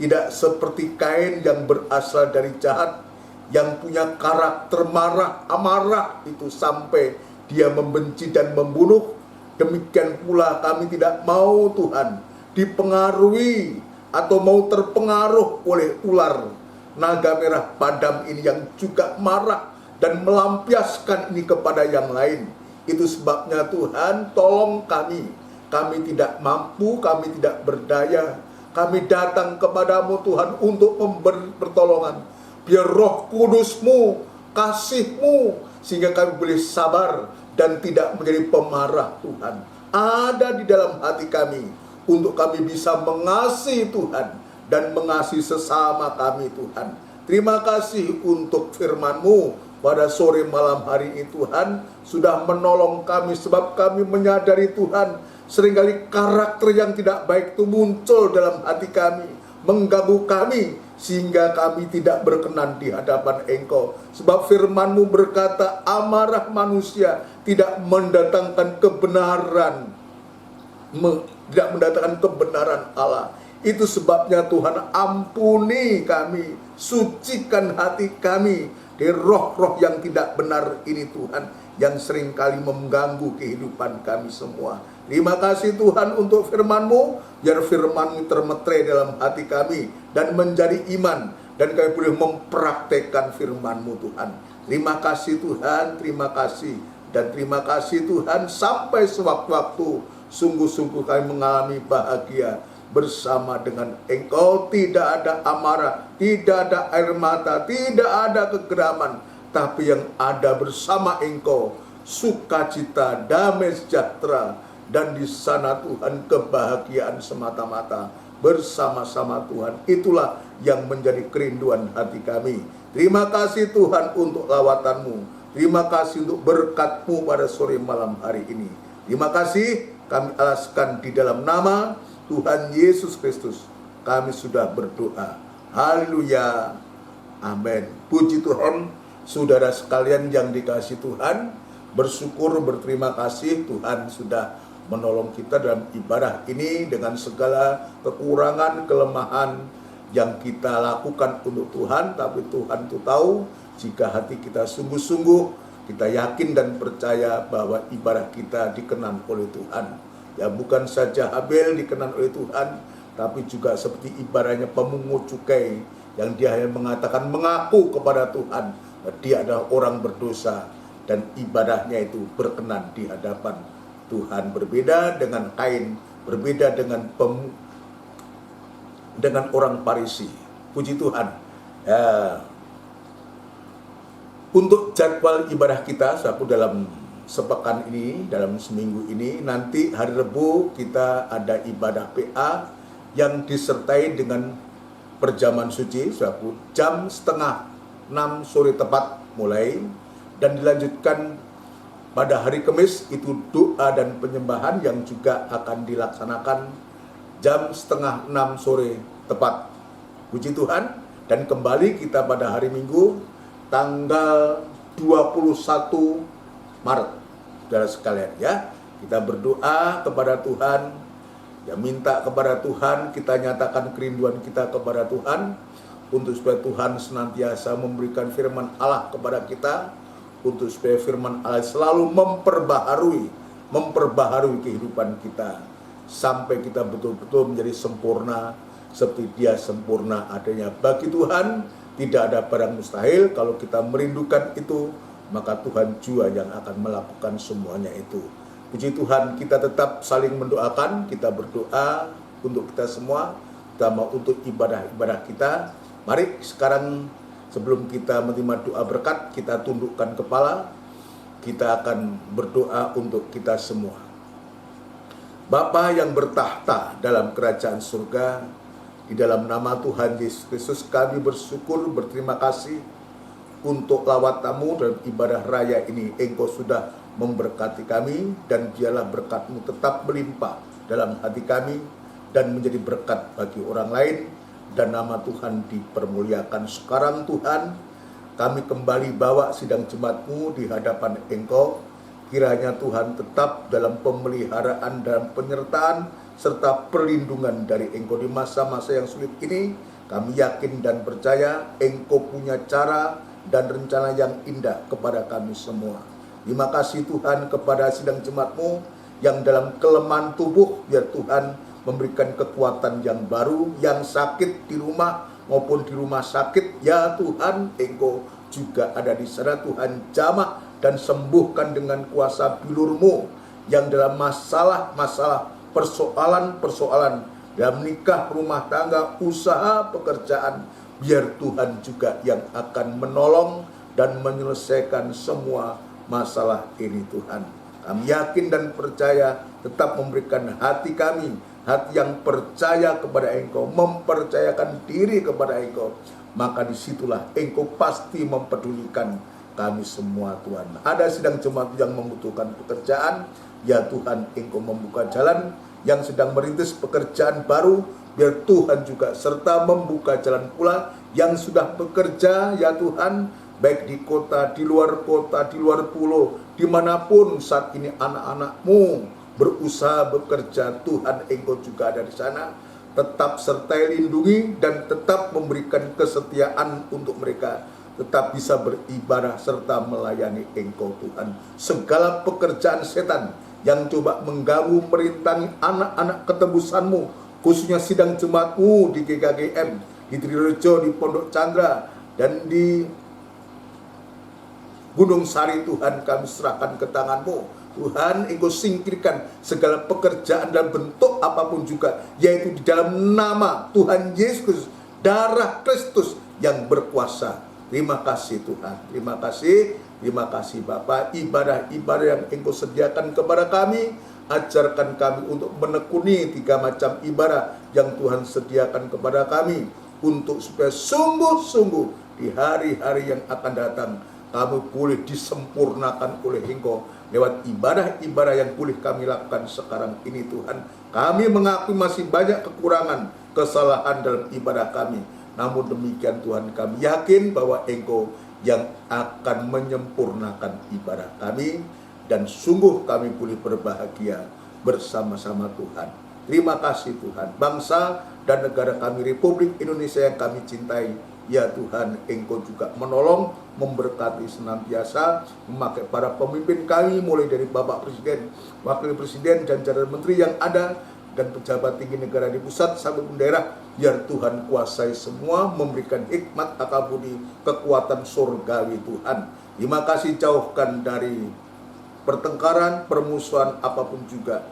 tidak seperti Kain yang berasal dari jahat, yang punya karakter marah, amarah itu sampai dia membenci dan membunuh. Demikian pula kami tidak mau Tuhan dipengaruhi atau mau terpengaruh oleh ular naga merah padam ini yang juga marah dan melampiaskan ini kepada yang lain. Itu sebabnya Tuhan, tolong kami. Kami tidak mampu, kami tidak berdaya. Kami datang kepadamu Tuhan untuk memberi pertolongan. Biar Roh Kudus-Mu, kasih-Mu, sehingga kami boleh sabar dan tidak menjadi pemarah Tuhan. Ada di dalam hati kami untuk kami bisa mengasihi Tuhan dan mengasihi sesama kami Tuhan. Terima kasih untuk firman-Mu pada sore malam hari ini Tuhan, sudah menolong kami sebab kami menyadari Tuhan, seringkali karakter yang tidak baik itu muncul dalam hati kami, mengganggu kami, sehingga kami tidak berkenan di hadapan Engkau. Sebab firman-Mu berkata, amarah manusia tidak mendatangkan kebenaran, tidak mendatangkan kebenaran Allah. Itu sebabnya Tuhan, ampuni kami, sucikan hati kami dari roh-roh yang tidak benar ini Tuhan, yang seringkali mengganggu kehidupan kami semua. Terima kasih Tuhan untuk firman-Mu, biar firman-Mu termeterai dalam hati kami dan menjadi iman, dan kami boleh mempraktekkan firman-Mu Tuhan. Terima kasih Tuhan, terima kasih, dan terima kasih Tuhan, sampai sewaktu-waktu sungguh-sungguh kami mengalami bahagia bersama dengan Engkau. Tidak ada amarah, tidak ada air mata, tidak ada kegeraman, tapi yang ada bersama Engkau sukacita, damai sejahtera, dan di sana Tuhan kebahagiaan semata-mata bersama-sama Tuhan. Itulah yang menjadi kerinduan hati kami. Terima kasih Tuhan untuk lawatan-Mu. Terima kasih untuk berkat-Mu pada sore malam hari ini. Terima kasih, kami alaskan di dalam nama Tuhan Yesus Kristus. Kami sudah berdoa. Haleluya. Amin. Puji Tuhan, saudara sekalian yang dikasihi Tuhan. Bersyukur, berterima kasih Tuhan sudah menolong kita dalam ibadah ini dengan segala kekurangan, kelemahan yang kita lakukan untuk Tuhan. Tapi Tuhan itu tahu, jika hati kita sungguh-sungguh, kita yakin dan percaya bahwa ibadah kita dikenan oleh Tuhan. Ya, bukan saja Habel dikenan oleh Tuhan, tapi juga seperti ibaratnya pemungut cukai, yang dia hanya mengatakan, mengaku kepada Tuhan dia adalah orang berdosa, dan ibadahnya itu berkenan di hadapan Tuhan. Berbeda dengan Kain, berbeda dengan orang Farisi. Puji Tuhan. Ya. Untuk jadwal ibadah kita, saudaraku, dalam sepekan ini, dalam seminggu ini, nanti hari Rabu kita ada ibadah PA yang disertai dengan perjamuan suci, saudaraku, jam 5:30 sore tepat mulai, dan dilanjutkan pada hari Kamis itu doa dan penyembahan yang juga akan dilaksanakan jam 5:30 sore tepat. Puji Tuhan, dan kembali kita pada hari Minggu tanggal 21 Maret. Saudara sekalian ya, kita berdoa kepada Tuhan, ya minta kepada Tuhan, kita nyatakan kerinduan kita kepada Tuhan untuk supaya Tuhan senantiasa memberikan firman Allah kepada kita, untuk supaya firman Allah selalu memperbaharui kehidupan kita sampai kita betul-betul menjadi sempurna seperti Dia sempurna adanya. Bagi Tuhan tidak ada barang mustahil. Kalau kita merindukan itu, maka Tuhan juga yang akan melakukan semuanya itu. Puji Tuhan, kita tetap saling mendoakan, kita berdoa untuk kita semua, terutama untuk ibadah-ibadah kita. Mari sekarang sebelum kita menerima doa berkat, kita tundukkan kepala, kita akan berdoa untuk kita semua. Bapa yang bertahta dalam kerajaan surga, di dalam nama Tuhan Yesus Kristus kami bersyukur, berterima kasih untuk lawat tamu dan ibadah raya ini. Engkau sudah memberkati kami, dan biarlah berkat-Mu tetap melimpah dalam hati kami dan menjadi berkat bagi orang lain, dan nama Tuhan dipermuliakan. Sekarang Tuhan, kami kembali bawa sidang jemaat-Mu di hadapan Engkau. Kiranya Tuhan tetap dalam pemeliharaan dan penyertaan serta perlindungan dari Engkau di masa-masa yang sulit ini. Kami yakin dan percaya Engkau punya cara dan rencana yang indah kepada kami semua. Terima kasih Tuhan kepada sidang jemaat-Mu yang dalam kelemahan tubuh, biar Tuhan memberikan kekuatan yang baru, yang sakit di rumah maupun di rumah sakit. Ya Tuhan, Engkau juga ada di sana. Tuhan jamah dan sembuhkan dengan kuasa bilur-Mu yang dalam masalah-masalah, persoalan-persoalan dalam nikah, rumah tangga, usaha, pekerjaan, biar Tuhan juga yang akan menolong dan menyelesaikan semua masalah ini Tuhan. Kami yakin dan percaya, tetap memberikan hati kami, hati yang percaya kepada Engkau, mempercayakan diri kepada Engkau, maka disitulah Engkau pasti mempedulikan kami semua Tuhan. Ada sedang jemaat yang membutuhkan pekerjaan, ya Tuhan Engkau membuka jalan. Yang sedang merintis pekerjaan baru, biar Tuhan juga serta membuka jalan pula. Yang sudah bekerja, ya Tuhan, baik di kota, di luar pulau, dimanapun saat ini anak-anak-Mu berusaha bekerja, Tuhan Engkau juga ada di sana. Tetap sertai lindungi dan tetap memberikan kesetiaan untuk mereka tetap bisa beribadah serta melayani Engkau Tuhan. Segala pekerjaan setan yang coba mengganggu, merintangi anak-anak ketebusan-Mu, khususnya sidang jemaat-Mu di GKGM, di Trirejo, di Pondok Chandra, dan di Gunung Sari, Tuhan kami serahkan ke tangan-Mu. Tuhan, Engkau singkirkan segala pekerjaan dan bentuk apapun juga, yaitu di dalam nama Tuhan Yesus, darah Kristus yang berkuasa. Terima kasih Tuhan, terima kasih Bapa. Ibadah-ibadah yang Engkau sediakan kepada kami, ajarkan kami untuk menekuni 3 macam ibadah yang Tuhan sediakan kepada kami, untuk supaya sungguh-sungguh di hari-hari yang akan datang kami boleh disempurnakan oleh Engkau lewat ibadah-ibadah yang boleh kami lakukan sekarang ini Tuhan. Kami mengakui masih banyak kekurangan, kesalahan dalam ibadah kami. Namun demikian Tuhan, kami yakin bahwa Engkau yang akan menyempurnakan ibadah kami, dan sungguh kami boleh berbahagia bersama-sama Tuhan. Terima kasih Tuhan. Bangsa dan negara kami, Republik Indonesia yang kami cintai, ya Tuhan, Engkau juga menolong, memberkati senantiasa, memakai para pemimpin kami, mulai dari Bapak Presiden, Wakil Presiden, dan jajaran menteri yang ada, dan pejabat tinggi negara di pusat sampai pun daerah. Biar Tuhan kuasai semua, memberikan hikmat, akal budi, kekuatan surgawi Tuhan. Terima kasih, jauhkan dari pertengkaran, permusuhan apapun juga,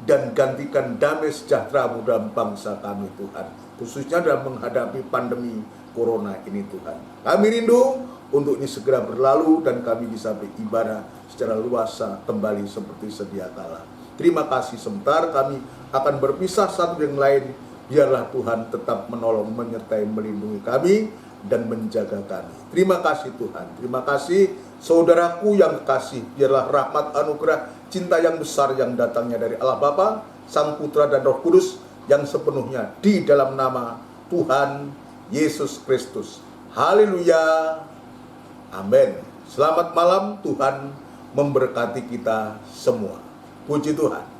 dan gantikan damai sejahtera dalam bangsa kami Tuhan, khususnya dalam menghadapi pandemi Corona ini Tuhan. Kami rindu untuk ini segera berlalu dan kami bisa beribadah secara luasa kembali seperti sedia kala. Terima kasih. Sebentar kami akan berpisah satu dengan lain. biarlah Tuhan tetap menolong, menyertai, melindungi kami, dan menjaga kami. Terima kasih Tuhan, terima kasih saudaraku yang kekasih. Biarlah rahmat, anugerah, cinta yang besar yang datangnya dari Allah Bapa, Sang Putra dan Roh Kudus yang sepenuhnya di dalam nama Tuhan Yesus Kristus. Haleluya, amin. Selamat malam, Tuhan memberkati kita semua. Puji Tuhan.